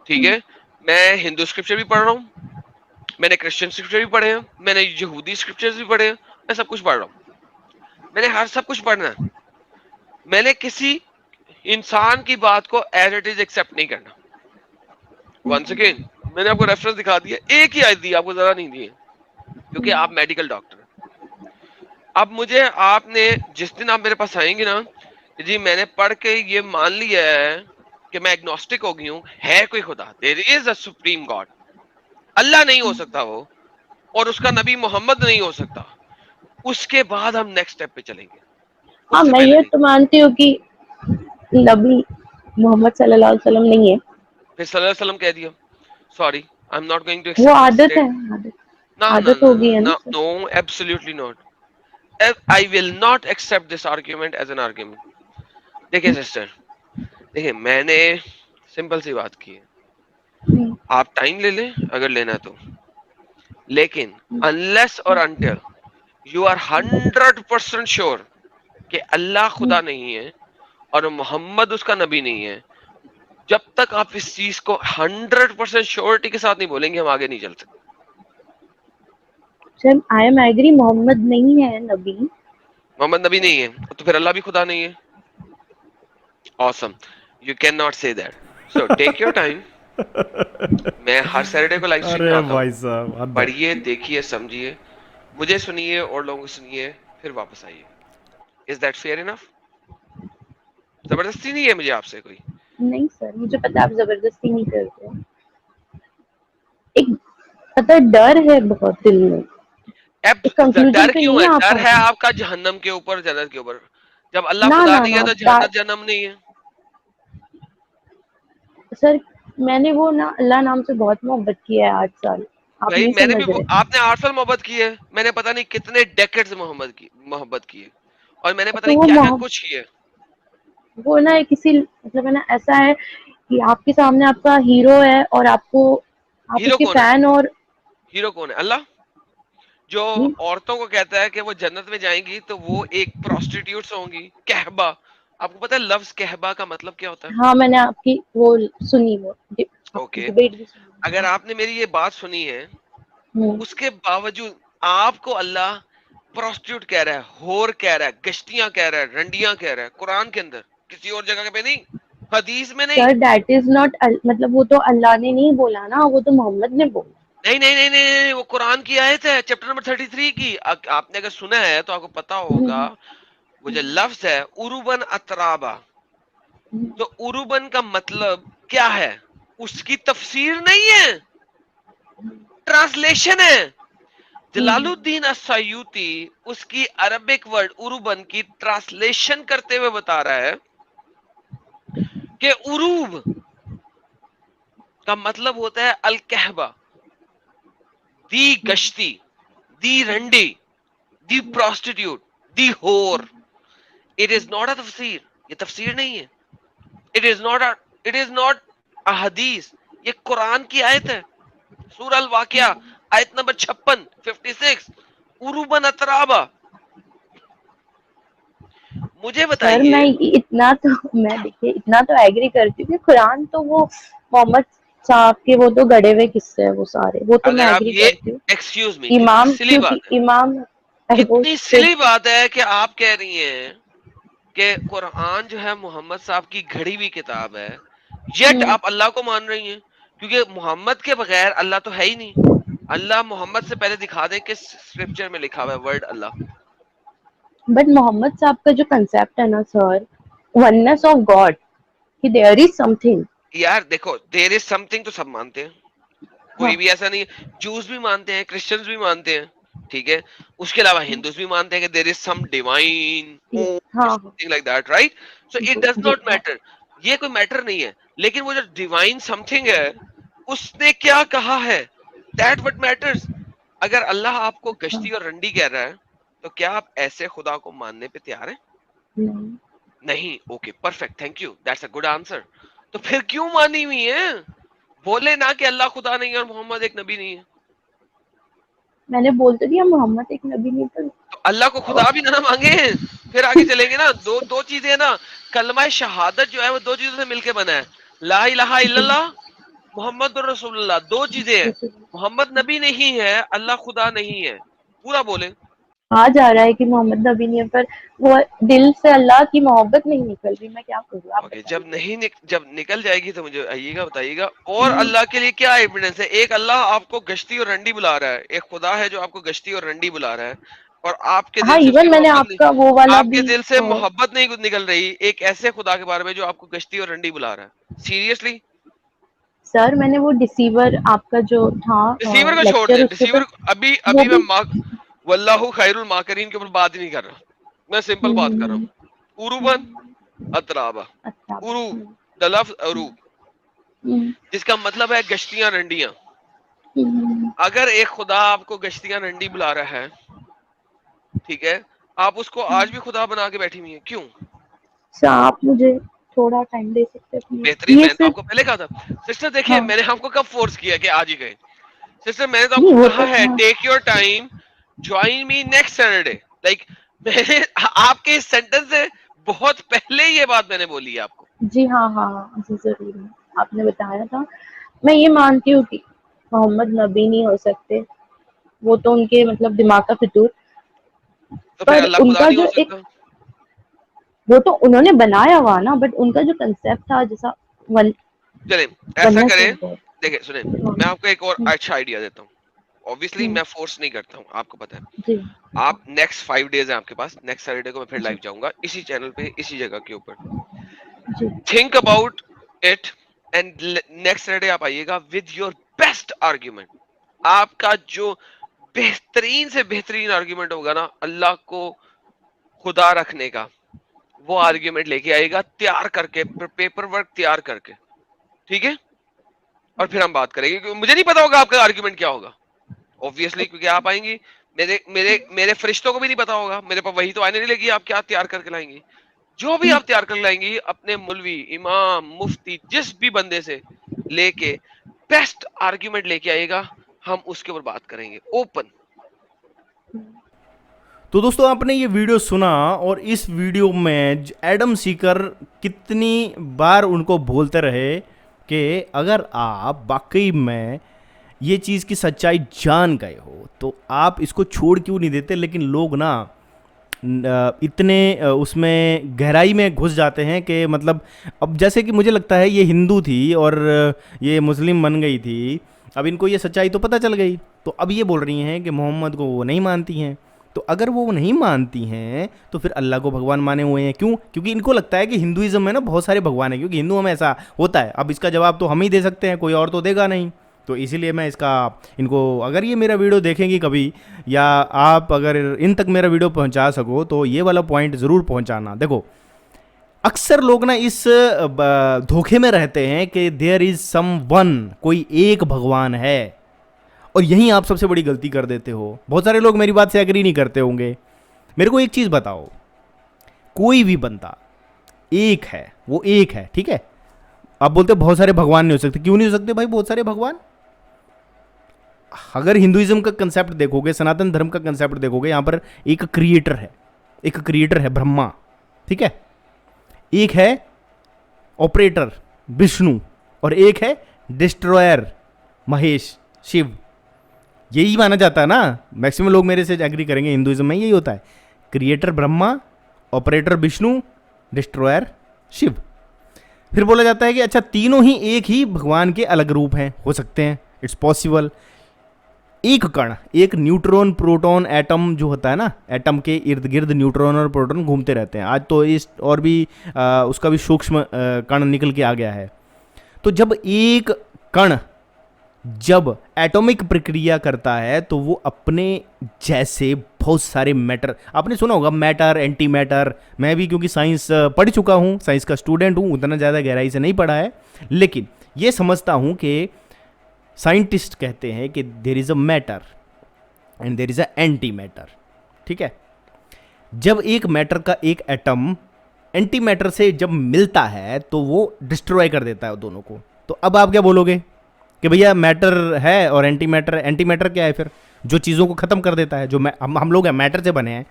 ठीक है, मैं हिंदू स्क्रिप्चर भी पढ़ रहा हूँ, मैंने क्रिश्चियन स्क्रिप्चर भी पढ़े हैं, मैंने यहूदी स्क्रिप्चर्स भी पढ़े हैं, मैं सब कुछ पढ़ रहा हूँ, मैंने हर सब कुछ पढ़ना है। मैंने किसी इंसान की बात को एज इट इज एक्सेप्ट नहीं करना। वंस अगेन मैंने आपको रेफरेंस दिखा दिया, एक ही आयत दी, आपको ज्यादा नहीं दी है, क्योंकि आप मेडिकल डॉक्टर हैं। अब मुझे आपने जिस दिन आप मेरे पास आएंगे ना कि जी मैंने पढ़ के ये मान लिया है कि मैं एग्नोस्टिक हो गई हूँ, है कोई खुदा, there is a supreme God, Allah नहीं हो सकता वो, और उसका नबी मोहम्मद नहीं हो सकता, उसके बाद हम नेक्स्ट स्टेप पे चलेंगे, हाँ, उससे मैं पहले ये नहीं। तो मानती हूँ कि नबी मोहम्मद सल्लल्लाहु अलैहि वसल्लम नहीं है, फिर सल्लल्लाहु अलैहि वसल्लम कह दिया, sorry I am not going to वो एक्सेप्ट दिस आदत है, स्टेटमेंट। ना ना आदत ना हो गई है ना ना sir. No, absolutely not, I will not accept this argument as an argument. देखिए सिस्टर, देखिए मैंने सिंपल सी बात की है, आप टाइम ले लें अगर लेना है तो, लेकिन अनलेस और अनटिल यू आर 100% श्योर कि अल्लाह खुदा नहीं है और मोहम्मद उसका नबी नहीं है, जब तक आप इस चीज को 100% श्योरिटी के साथ नहीं बोलेंगे, हम आगे नहीं चल सकते। Sir I am agree, Mohammad नहीं है नबी। मोहम्मद नबी नहीं है तो फिर अल्लाह भी खुदा नहीं है। Awesome, you can not say that, so take your time. मैं हर सैटरडे को लाइव स्ट्रीम में अरे आता हूँ, भाई साहब हद है। पढ़िए, देखिए, समझिए, मुझे सुनिए और लोगों को सुनिए, फिर वापस आइए। Is that fair enough? जबरदस्ती नहीं है मुझे आपसे कोई। नहीं सर, मुझे पता है आप जबरदस्ती नहीं करते, एक पता डर है बहुत दिल में, अब एक कंक्लूजन डर पे क्यों नहीं है? आ डर है पाते। आपका जहन्नम के ऊपर, जन्नत के ऊपर। जब अल्लाह ना खुदा ना नहीं है ना तो दैट जन्नत जन्नम नहीं है। सर, मैंने वो ना अल्लाह नाम से बहुत मोहब्बत किया है 8 साल, आप भाई नहीं मैंने भी, समझ रहे। आपने 8 साल मोहब्बत की है, मैंने पता नहीं कितने डेकेड्स मोहब्बत की है, और मैंने पता तो नहीं वो क्या क्या कुछ किया है। वो ना किसी मतलब है ना, ऐसा है कि आपके सामने आपका हीरो है और आपको, आप हीरो उसके कौन है? फैन और हीरो कौन है? अल्लाह, जो औरतों को कहता है कि वो जन्नत में जाएंगी तो वो एक प्रोस्टिट्यूट होंगी, कहबा। आपको पता है लफ्ज कहबा का मतलब क्या होता है? हाँ, मैंने आपकी वो सुनी, वो आपकी ओके, डिबेट भी अगर सुनी। आपने मेरी ये बात सुनी है, हम्म, उसके बावजूद आपको अल्लाह प्रोस्टिट्यूट कह रहा है, होर कह रहा है, गश्तियां कह रहा है, रंडियां कह रहा है, कुरान के अंदर, किसी और जगह पे नहीं, हदीस में नहीं। सर दैट इज नॉट, मतलब वो तो अल्लाह ने नहीं बोला ना, वो तो मोहम्मद ने बोला। नहीं नहीं नहीं नहीं, नहीं, वो कुरान की आयत है, चैप्टर नंबर 33 की। आपने अगर सुना है तो आपको पता होगा, हम्म, वो जो लफ्ज है उरुबन अतराबा, तो उरुबन का मतलब क्या है? उसकी तफसीर नहीं है, ट्रांसलेशन है। जलालुद्दीन अस्सयूती उसकी अरबिक वर्ड उरुबन की ट्रांसलेशन करते हुए बता रहा है कि उरूब का मतलब होता है अल कहबा, दी गश्ती, दी रंडी, दी प्रोस्टिट्यूट, दी होर। इट इज नॉट अ तफसीर, ये तफसीर नहीं है। It is not it is not a हदीस, ये कुरान की आयत है। सूरह अल वाकिया आयत नंबर 56 उरुबन अतराबा। मुझे सर मैं बताइए, इतना तो मैं देखिए इतना तो एग्री करती हूँ कि कुरान तो वो मोहम्मद साहब के वो तो गढ़े हुए किस्से हैं वो सारे, वो तो अगर मैं आप एग्री ये, करती हूँ। एक्सक्यूज मी, कितनी इमाम, सिली क्योंकि बात है, इमाम वो कितनी खुद, सिली बात है कि आप कह रही हैं कि कुरान जो है मोहम्मद साहब की घड़ी हुई किताब है, येट हम्म, आप अल्लाह को मान रही हैं, क्योंकि मोहम्मद के बगैर अल्लाह तो है ही नहीं। अल्लाह मोहम्मद से पहले दिखा दें किस स्क्रिप्चर में लिखा हुआ है वर्ड अल्लाह। बट मोहम्मद साहब का जो कंसेप्ट है ना सर, वननेस ऑफ गॉड, कि देयर इज समथिंग। यार देखो, देयर इज समथिंग तो सब मानते हैं, कोई हाँ भी ऐसा नहीं है। जूस भी मानते हैं, क्रिश्चियंस भी मानते हैं, ठीक है। उसके अलावा हिंदूज भी मानते हैं कि देयर इज सम डिवाइन और हाँ something like that, right? So it does जी नॉट हाँ। मैटर, ये कोई मैटर नहीं है। लेकिन वो जो डिवाइन समथिंग है, उसने क्या कहा है, दैट व्हाट मैटर्स। अगर अल्लाह आपको हाँ, गश्ती और रंडी कह रहा है, तो क्या आप ऐसे खुदा को मानने पे तैयार हैं? नहीं नहीं, okay perfect, thank you, that's a good answer. तो फिर क्यों मानी हुई है? बोले ना कि अल्लाह खुदा नहीं है और मोहम्मद एक नबी नहीं है। मैंने बोल तो दिया मोहम्मद एक नबी नहीं तो। तो अल्लाह को खुदा भी ना मांगे, फिर आगे चलेंगे ना। दो दो चीजें है ना, कलमा शहादत जो है वो दो चीजों से मिलके बना है, ला इलाहा इल्लल्लाह मोहम्मद रसूलुल्लाह, दो चीजें हैं। मोहम्मद नबी नहीं है, अल्लाह खुदा नहीं है, पूरा बोले। आ जा रहा है कि मोहम्मद नबी नहीं है, पर वो दिल से अल्लाह की मोहब्बत नहीं निकल रही, मैं क्या करूँ आप ओके, बताइए। जब निकल जाएगी तो मुझे आइएगा, बताइएगा। और अल्लाह के लिए क्या एविडेंस है? एक अल्लाह आपको गश्ती और रंडी बुला रहा है, एक खुदा है जो आपको गश्ती और रंडी बुला रहा है, और आपके हाँ, दिल से उसकी इवन मैंने मोहब्बत नहीं, आपका वो वाला आपके भी दिल से मोहब्बत नहीं निकल रही एक ऐसे खुदा के बारे में जो आपको गश्ती और रंडी बुला रहा है। सीरियसली? सर मैंने वो डिसीवर आपका जो था रिसीवर को छोड़ लेक्चर दे, उसके ऊपर अभी वो अभी मैं भी। वल्लाहु खैरुल माकरीन के ऊपर बात ही नहीं कर रहा, मैं सिंपल बात कर रहा हम्म, हूँ। उरूबन अतराबा, अच्छा। उरू द लफ्ज उरू, हम्म, जिसका मतलब है गश्तियां रंडियां। हम्म, अगर एक खुदा आपको गश्तियां रंडी बुला रहा है, ठीक है, आप उसको आज भी खुदा बना के बैठी हुई है, क्यों? सर आप मुझे थोड़ा टाइम दे सकते हैं प्लीज, बेहतरीन, ये मैंने तो सिर्फ। आपको पहले कहा था। सिस्टर देखिए, हाँ, मैंने आपको कब फोर्स किया कि आज ही गए? सिस्टर मैंने तो नहीं आपको वो कहा तो है था। Take your time, join me next Saturday. Like मैंने आपके इस सेंटेंस से बहुत पहले ये बात मैंने बोली है आपको। जी हाँ हाँ हाँ, जी जरूर है। आपने बताया था। मैं ये मानती हूँ कि मोहम्मद नबी नहीं हो सकते, वो तो उनके मतलब दिमाग का फितूर। तो फिर पर अल्लाह खुदा उनका नहीं हो जो एक, सकता? वो तो उन्होंने बनाया हुआ ना, बट उनका जो कंसेप्ट था जैसा वन चले ऐसा वननेस करें, ऑफ गॉड। देखिए सुने, हाँ, मैं आपको एक और अच्छा आइडिया देता हूँ। ऑब्वियसली हम्म, मैं फोर्स नहीं करता हूँ, आपको पता है। जी आप नेक्स्ट 5 डेज है आपके पास, नेक्स्ट सैटरडे को मैं फिर जी लाइव जाऊंगा इसी चैनल पे, इसी जगह के ऊपर। जी think about it and next Saturday आप आइएगा विद योर बेस्ट आर्ग्यूमेंट। आपका जो बेहतरीन से बेहतरीन आर्ग्यूमेंट होगा ना अल्लाह को खुदा रखने का, वो आर्ग्यूमेंट लेके आएगा तैयार करके, पेपर वर्क तैयार करके, ठीक है? और फिर हम बात करेंगे, क्योंकि मुझे नहीं पता होगा आपका आर्ग्यूमेंट क्या होगा, ऑब्वियसली, क्योंकि आप आएंगी। मेरे मेरे मेरे फरिश्तों को भी नहीं पता होगा, मेरे पास वही तो आने नहीं लगी, आप क्या तैयार करके लाएंगी। जो भी आप तैयार कर लाएंगी, अपने मुल्वी, इमाम, मुफ्ती, जिस भी बंदे से लेके बेस्ट आर्ग्यूमेंट लेके आएगा, हम उसके ऊपर बात करेंगे ओपन। तो दोस्तों आपने ये वीडियो सुना, और इस वीडियो में एडम सीकर कितनी बार उनको बोलते रहे कि अगर आप वाकई में ये चीज़ की सच्चाई जान गए हो तो आप इसको छोड़ क्यों नहीं देते। लेकिन लोग ना इतने उसमें गहराई में घुस जाते हैं कि मतलब, अब जैसे कि मुझे लगता है ये हिंदू थी और ये मुस्लिम बन गई थी, अब इनको ये सच्चाई तो पता चल गई, तो अब ये बोल रही हैं कि मोहम्मद को वो नहीं मानती हैं। तो अगर वो नहीं मानती हैं तो फिर अल्लाह को भगवान माने हुए हैं क्यों? क्योंकि इनको लगता है कि हिंदुइज्म में ना बहुत सारे भगवान हैं, क्योंकि हिंदुओं में ऐसा होता है। अब इसका जवाब तो हम ही दे सकते हैं, कोई और तो देगा नहीं। तो इसीलिए मैं इसका, इनको, अगर ये मेरा वीडियो देखेंगी कभी, या आप अगर इन तक मेरा वीडियो पहुंचा सको तो ये वाला पॉइंट ज़रूर पहुंचाना। देखो, अक्सर लोग ना इस धोखे में रहते हैं कि देयर इज़ सम वन, कोई एक भगवान है, और यहीं आप सबसे बड़ी गलती कर देते हो। बहुत सारे लोग मेरी बात से एग्री नहीं करते होंगे। मेरे को एक चीज़ बताओ, कोई भी बंदा एक है, वो एक है, ठीक है? आप बोलते बहुत सारे भगवान नहीं हो सकते, क्यों नहीं हो सकते भाई? बहुत सारे भगवान, अगर हिंदुइज्म का कंसेप्ट देखोगे, सनातन धर्म का कंसेप्ट देखोगे, यहां पर एक क्रिएटर है, एक क्रिएटर है ब्रह्मा, ठीक है? एक है ऑपरेटर विष्णु, और एक है डिस्ट्रॉयर महेश, शिव। यही माना जाता है ना, मैक्सिमम लोग मेरे से एग्री करेंगे, हिंदुइज्म में यही होता है, creator Brahma, operator Vishnu, destroyer Shiva. फिर बोला जाता है कि अच्छा, तीनों ही एक ही भगवान के अलग रूप हैं, हो सकते हैं, इट्स पॉसिबल। एक कण, एक न्यूट्रॉन प्रोटॉन एटम जो होता है ना, एटम के इर्द गिर्द न्यूट्रॉन और प्रोटॉन घूमते रहते हैं। आज तो इस और भी उसका भी सूक्ष्म कण निकल के आ गया है। तो जब एक कण जब एटॉमिक प्रक्रिया करता है तो वो अपने जैसे बहुत सारे मैटर, आपने सुना होगा मैटर, एंटी मैटर। मैं भी क्योंकि साइंस पढ़ चुका हूँ, साइंस का स्टूडेंट हूँ, उतना ज़्यादा गहराई से नहीं पढ़ा है, लेकिन ये समझता हूँ कि साइंटिस्ट कहते हैं कि there is a matter and there is a anti matter, ठीक है? जब एक मैटर का एक एटम एंटी मैटर से जब मिलता है तो वो डिस्ट्रॉय कर देता है दोनों को। तो अब आप क्या बोलोगे कि भैया मैटर है और एंटी मैटर क्या है फिर? जो चीज़ों को ख़त्म कर देता है। जो हम लोग हैं मैटर से बने हैं,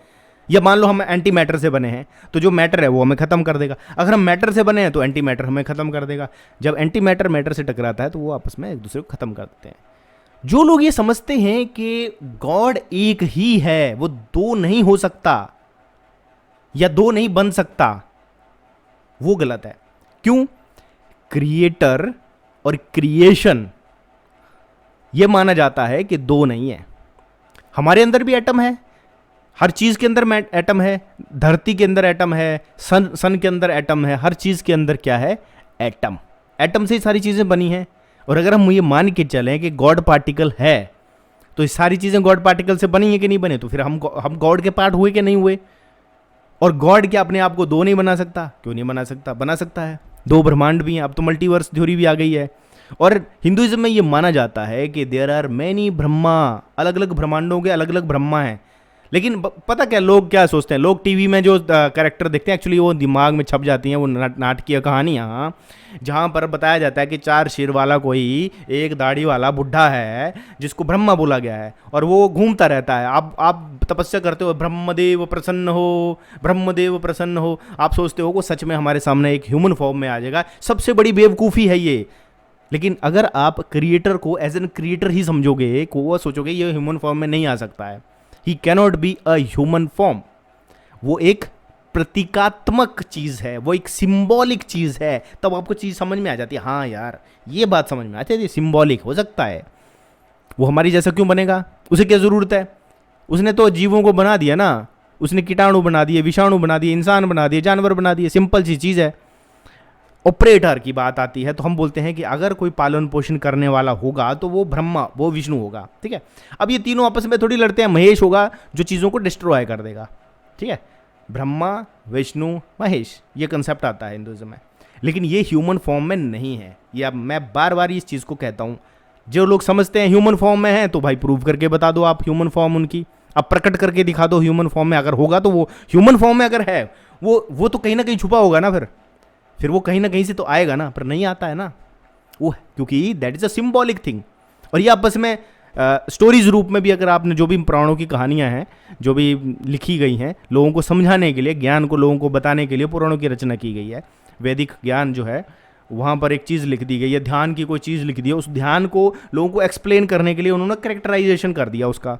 या मान लो हम एंटी मैटर से बने हैं, तो जो मैटर है वो हमें ख़त्म कर देगा। अगर हम मैटर से बने हैं तो एंटी मैटर हमें ख़त्म कर देगा। जब एंटी मैटर से टकराता है तो वो आपस में एक दूसरे को ख़त्म कर देते हैं। जो लोग ये समझते हैं कि गॉड एक ही है, वो दो नहीं हो सकता या दो नहीं बन सकता, वो गलत है। क्यों? क्रिएटर और क्रिएशन ये माना जाता है कि दो नहीं है। हमारे अंदर भी एटम है, हर चीज़ के अंदर एटम है, धरती के अंदर एटम है, सन के अंदर एटम है, हर चीज़ के अंदर क्या है? एटम से ही सारी चीज़ें बनी हैं। और अगर हम ये मान के चलें कि गॉड पार्टिकल है तो ये सारी चीज़ें गॉड पार्टिकल से बनी है कि नहीं बने, तो फिर हम गॉड के पार्ट हुए कि नहीं हुए? और गॉड क्या अपने आप को दो नहीं बना सकता? क्यों नहीं बना सकता? बना सकता है। दो ब्रह्मांड भी हैं, अब तो मल्टीवर्स थ्योरी भी आ गई है। और हिंदुइज्म में ये माना जाता है कि देयर आर मैनी ब्रह्मा, अलग अलग ब्रह्मांडों के अलग अलग ब्रह्मा हैं। लेकिन पता क्या लोग क्या सोचते हैं, लोग टीवी में जो कैरेक्टर देखते हैं एक्चुअली वो दिमाग में छप जाती हैं वो नाटकीय कहानियाँ, जहाँ पर बताया जाता है कि चार सिर वाला कोई एक दाढ़ी वाला बुढ़ा है जिसको ब्रह्मा बोला गया है और वो घूमता रहता है। आप तपस्या करते हो, ब्रह्मदेव प्रसन्न हो, ब्रह्मदेव प्रसन्न हो, आप सोचते हो वो सच में हमारे सामने एक ह्यूमन फॉर्म में आ जाएगा। सबसे बड़ी बेवकूफ़ी है ये। लेकिन अगर आप क्रिएटर को एज एन क्रिएटर ही समझोगे, को वो सोचोगे ये ह्यूमन फॉर्म में नहीं आ सकता है, ही cannot be a human form, वो एक प्रतीकात्मक चीज़ है, वो एक सिंबॉलिक चीज़ है, तब आपको चीज़ समझ में आ जाती है। हाँ यार ये बात समझ में आती है, ये सिंबॉलिक हो सकता है। वो हमारी जैसा क्यों बनेगा? उसे क्या ज़रूरत है? उसने तो जीवों को बना दिया ना, उसने कीटाणु बना दिए, विषाणु बना दिए, इंसान बना दिए, जानवर बना दिए, सिंपल सी चीज़ है। ऑपरेटर की बात आती है तो हम बोलते हैं कि अगर कोई पालन पोषण करने वाला होगा तो वो ब्रह्मा, वो विष्णु होगा। ठीक है, अब ये तीनों आपस में थोड़ी लड़ते हैं। महेश होगा जो चीज़ों को डिस्ट्रॉय कर देगा। ठीक है, ब्रह्मा विष्णु महेश, ये कंसेप्ट आता है हिंदुइज्म में। लेकिन ये ह्यूमन फॉर्म में नहीं है। ये अब मैं बार बार इस चीज़ को कहता हूँ, जो लोग समझते हैं ह्यूमन फॉर्म में है तो भाई प्रूव करके बता दो आप ह्यूमन फॉर्म उनकी, अब प्रकट करके दिखा दो ह्यूमन फॉर्म में अगर होगा तो। वो ह्यूमन फॉर्म में अगर है वो तो कहीं ना कहीं छुपा होगा ना, फिर वो कहीं ना कहीं से तो आएगा ना, पर नहीं आता है ना वो, क्योंकि that is a symbolic thing. और ये आपस में स्टोरीज रूप में भी अगर आपने जो भी पुराणों की कहानियाँ हैं जो भी लिखी गई हैं लोगों को समझाने के लिए, ज्ञान को लोगों को बताने के लिए पुराणों की रचना की गई है। वैदिक ज्ञान जो है वहाँ पर एक चीज़ लिख दी गई है, ध्यान की कोई चीज़ लिख दी है, उस ध्यान को लोगों को एक्सप्लेन करने के लिए उन्होंने करेक्टराइजेशन कर दिया, उसका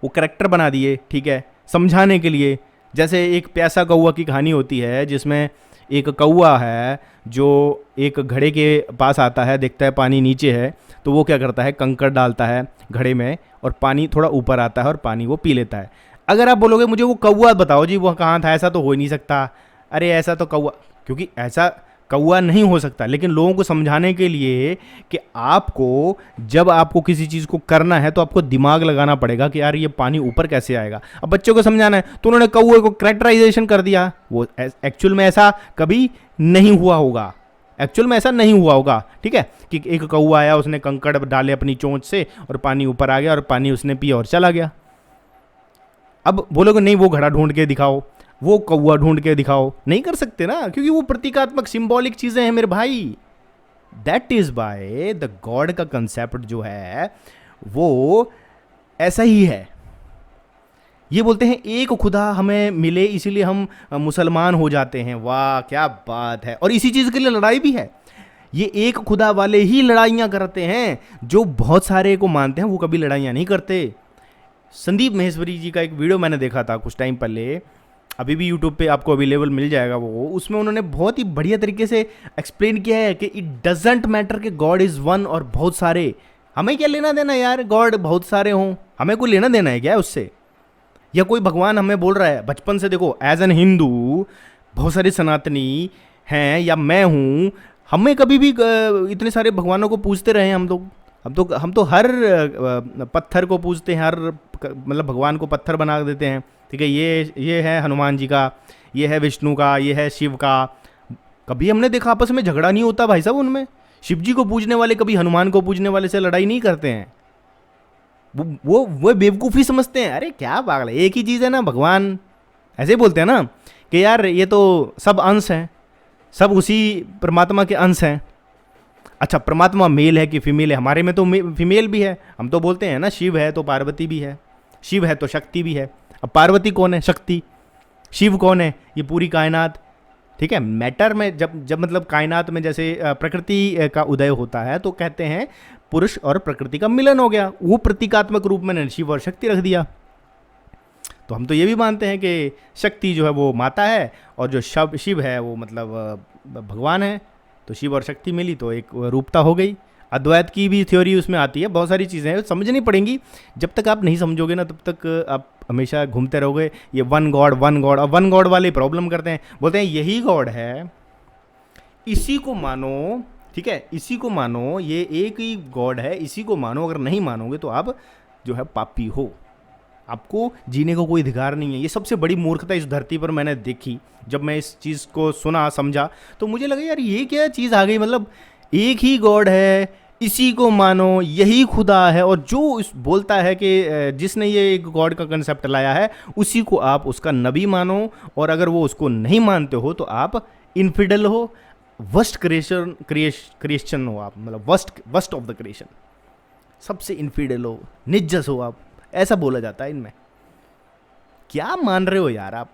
वो करेक्टर बना दिए। ठीक है, समझाने के लिए। जैसे एक प्यासा कौआ की कहानी होती है जिसमें एक कौआ है जो एक घड़े के पास आता है, देखता है पानी नीचे है तो वो क्या करता है, कंकड़ डालता है घड़े में और पानी थोड़ा ऊपर आता है और पानी वो पी लेता है। अगर आप बोलोगे मुझे वो कौआ बताओ जी वो कहाँ था, ऐसा तो हो ही नहीं सकता, अरे ऐसा तो कौआ, क्योंकि ऐसा कौआ नहीं हो सकता। लेकिन लोगों को समझाने के लिए कि आपको जब आपको किसी चीज़ को करना है तो आपको दिमाग लगाना पड़ेगा कि यार ये पानी ऊपर कैसे आएगा। अब बच्चों को समझाना है तो उन्होंने कौए को कैरेक्टराइजेशन कर दिया। वो एक्चुअल में ऐसा कभी नहीं हुआ होगा, एक्चुअल में ऐसा नहीं हुआ होगा। ठीक है, कि एक कौआ आया, उसने कंकड़ डाले अपनी चोंच से और पानी ऊपर आ गया और पानी उसने पिया और चला गया। अब बोलोगे नहीं वो घड़ा ढूंढ के दिखाओ, वो कौआ ढूंढ के दिखाओ, नहीं कर सकते ना, क्योंकि वो प्रतीकात्मक सिंबॉलिक चीज़ें हैं मेरे भाई। That is by the God का कंसेप्ट जो है वो ऐसा ही है। ये बोलते हैं एक खुदा हमें मिले इसीलिए हम मुसलमान हो जाते हैं। वाह क्या बात है। और इसी चीज़ के लिए लड़ाई भी है। ये एक खुदा वाले ही लड़ाइयाँ करते हैं, जो बहुत सारे को मानते हैं वो कभी लड़ाइयाँ नहीं करते। संदीप महेश्वरी जी का एक वीडियो मैंने देखा था कुछ टाइम पहले, अभी भी यूट्यूब पे आपको अवेलेबल मिल जाएगा वो। उसमें उन्होंने बहुत ही बढ़िया तरीके से एक्सप्लेन किया है कि इट डजेंट मैटर कि गॉड इज़ वन और बहुत सारे, हमें क्या लेना देना यार, गॉड बहुत सारे हों, हमें कोई लेना देना है क्या उससे? या कोई भगवान हमें बोल रहा है बचपन से, देखो एज एन हिंदू बहुत सारे सनातनी हैं या मैं हूँ, हमें कभी भी इतने सारे भगवानों को पूजते रहे हम लोग। हम तो हर पत्थर को पूजते हैं, हर मतलब भगवान को पत्थर बना देते हैं। ठीक है, ये है हनुमान जी का, ये है विष्णु का, ये है शिव का। कभी हमने देखा आपस में झगड़ा नहीं होता भाई साहब उनमें। शिव जी को पूजने वाले कभी हनुमान को पूजने वाले से लड़ाई नहीं करते हैं। वो बेवकूफ़ी समझते हैं, अरे क्या पागल है, एक ही चीज़ है ना भगवान। ऐसे ही बोलते हैं ना कि यार ये तो सब अंश हैं, सब उसी परमात्मा के अंश हैं। अच्छा, परमात्मा मेल है कि फीमेल है? हमारे में तो फीमेल भी है। हम तो बोलते हैं ना, शिव है तो पार्वती भी है, शिव है तो शक्ति भी है। अब पार्वती कौन है? शक्ति। शिव कौन है? ये पूरी कायनात। ठीक है, मैटर में जब मतलब कायनात में जैसे प्रकृति का उदय होता है तो कहते हैं पुरुष और प्रकृति का मिलन हो गया, वो प्रतीकात्मक रूप में शिव और शक्ति रख दिया। तो हम तो ये भी मानते हैं कि शक्ति जो है वो माता है और जो शिव है वो मतलब भगवान है। तो शिव और शक्ति मिली तो एक रूपता हो गई। अद्वैत की भी थ्योरी उसमें आती है, बहुत सारी चीज़ें हैं समझनी पड़ेंगी। जब तक आप नहीं समझोगे ना तब तक आप हमेशा घूमते रहोगे ये वन गॉड वन गॉड। और वन गॉड वाले प्रॉब्लम करते हैं, बोलते हैं यही गॉड है, इसी को मानो। ठीक है, इसी को मानो, ये एक ही गॉड है, इसी को मानो। अगर नहीं मानोगे तो आप जो है पापी हो, आपको जीने को कोई अधिकार नहीं है। ये सबसे बड़ी मूर्खता इस धरती पर मैंने देखी। जब मैं इस चीज़ को सुना समझा तो मुझे लगा यार ये क्या चीज़ आ गई। मतलब एक ही गॉड है, इसी को मानो, यही खुदा है। और जो इस बोलता है कि जिसने ये एक गॉड का कंसेप्ट लाया है उसी को आप उसका नबी मानो। और अगर वो उसको नहीं मानते हो तो आप इनफिडल हो, वर्स्ट क्रिएशन हो आप, मतलब वर्स्ट ऑफ द क्रिएशन, सबसे इनफिडल हो, निज्जस हो आप, ऐसा बोला जाता है इनमें। क्या मान रहे हो यार आप?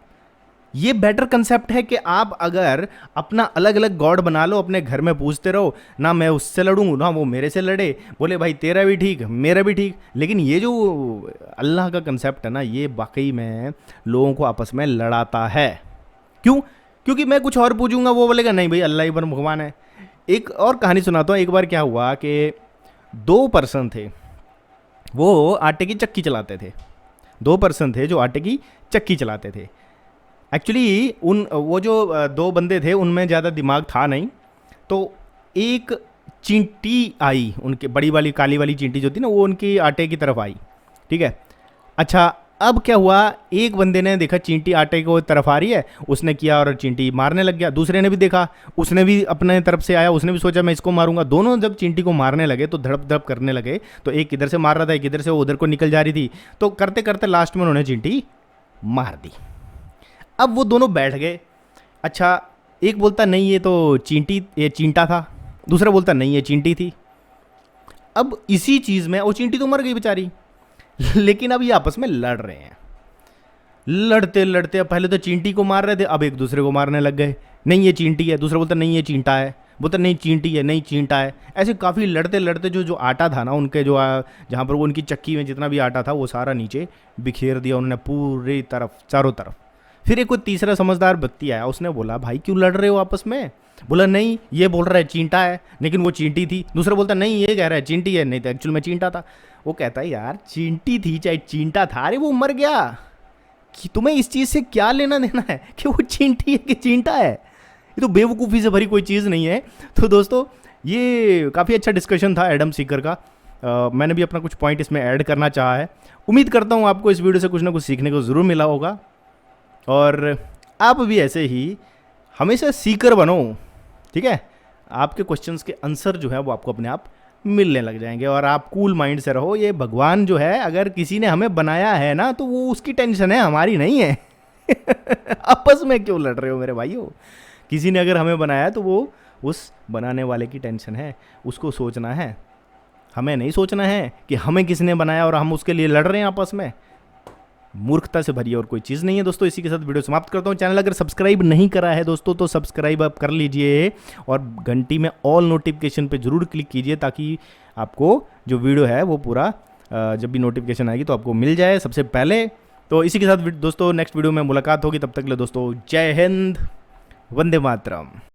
ये बेटर कंसेप्ट है कि आप अगर अपना अलग अलग गॉड बना लो, अपने घर में पूछते रहो, ना मैं उससे लड़ूं ना वो मेरे से लड़े, बोले भाई तेरा भी ठीक मेरा भी ठीक। लेकिन ये जो अल्लाह का कंसेप्ट है ना, ये वाकई में लोगों को आपस में लड़ाता है। क्यों? क्योंकि मैं कुछ और पूछूंगा, वो बोलेगा नहीं भाई अल्लाह ही पर भगवान है। एक और कहानी सुनाता हूँ। एक बार क्या हुआ कि 2 पर्सन थे, वो आटे की चक्की चलाते थे। 2 पर्सन थे जो आटे की चक्की चलाते थे। एक्चुअली वो जो 2 बंदे थे उनमें ज़्यादा दिमाग था नहीं। तो एक चींटी आई, उनके बड़ी वाली काली वाली चींटी जो थी ना, वो उनकी आटे की तरफ आई। ठीक है, अच्छा अब क्या हुआ, एक बंदे ने देखा चींटी आटे को तरफ आ रही है, उसने किया और चींटी मारने लग गया। दूसरे ने भी देखा, उसने भी अपने तरफ से आया, उसने भी सोचा मैं इसको मारूंगा। दोनों जब चींटी को मारने लगे तो धड़प धड़प करने लगे। तो एक इधर से मार रहा था, एक इधर से, वो उधर को निकल जा रही थी। तो करते करते लास्ट में उन्होंने चींटी मार दी। अब वो दोनों बैठ गए। अच्छा, एक बोलता नहीं ये तो ये चींटा था, दूसरा बोलता नहीं ये चींटी थी। अब इसी चीज़ में वो चींटी तो मर गई बेचारी, लेकिन अब ये आपस में लड़ रहे हैं। लड़ते लड़ते अब पहले तो चींटी को मार रहे थे, अब एक दूसरे को मारने लग गए। नहीं ये चींटी है, दूसरा बोलता नहीं ये चींटा है, बोलता नहीं चींटी है, नहीं चींटा है। ऐसे काफ़ी लड़ते लड़ते जो आटा था ना उनके, जो जहाँ पर वो उनकी चक्की में जितना भी आटा था वो सारा नीचे बिखेर दिया उन्होंने पूरी तरफ, चारों तरफ। फिर एक कोई तीसरा समझदार व्यक्ति आया, उसने बोला भाई क्यों लड़ रहे हो आपस में? बोला नहीं ये बोल रहा है चींटा है लेकिन वो चींटी थी। दूसरा बोलता नहीं ये कह रहा है चींटी है, नहीं तो एक्चुअल में चींटा था। वो कहता है यार चींटी थी चाहे चींटा था, अरे वो मर गया, कि तुम्हें इस चीज़ से क्या लेना देना है कि वो चींटी है कि चींटा है? ये तो बेवकूफ़ी से भरी कोई चीज़ नहीं है। तो दोस्तों ये काफ़ी अच्छा डिस्कशन था एडम सीकर का। मैंने भी अपना कुछ पॉइंट इसमें ऐड करना चाहा है। उम्मीद करता हूँ आपको इस वीडियो से कुछ ना कुछ सीखने को ज़रूर मिला होगा और आप भी ऐसे ही हमेशा सीकर बनो। ठीक है, आपके क्वेश्चंस के आंसर जो है वो आपको अपने आप मिलने लग जाएंगे और आप कूल माइंड से रहो। ये भगवान जो है अगर किसी ने हमें बनाया है ना तो वो उसकी टेंशन है, हमारी नहीं है। आपस में क्यों लड़ रहे हो मेरे भाइयों? किसी ने अगर हमें बनाया तो वो उस बनाने वाले की टेंशन है, उसको सोचना है। हमें नहीं सोचना है कि हमें किसने बनाया और हम उसके लिए लड़ रहे हैं आपस में। मूर्खता से भरी और कोई चीज़ नहीं है। दोस्तों इसी के साथ वीडियो समाप्त करता हूँ। चैनल अगर सब्सक्राइब नहीं करा है दोस्तों तो सब्सक्राइब आप कर लीजिए और घंटी में ऑल नोटिफिकेशन पे ज़रूर क्लिक कीजिए ताकि आपको जो वीडियो है वो पूरा जब भी नोटिफिकेशन आएगी तो आपको मिल जाए सबसे पहले। तो इसी के साथ दोस्तों नेक्स्ट वीडियो में मुलाकात होगी। तब तक के लिए दोस्तों जय हिंद, वंदे मातरम।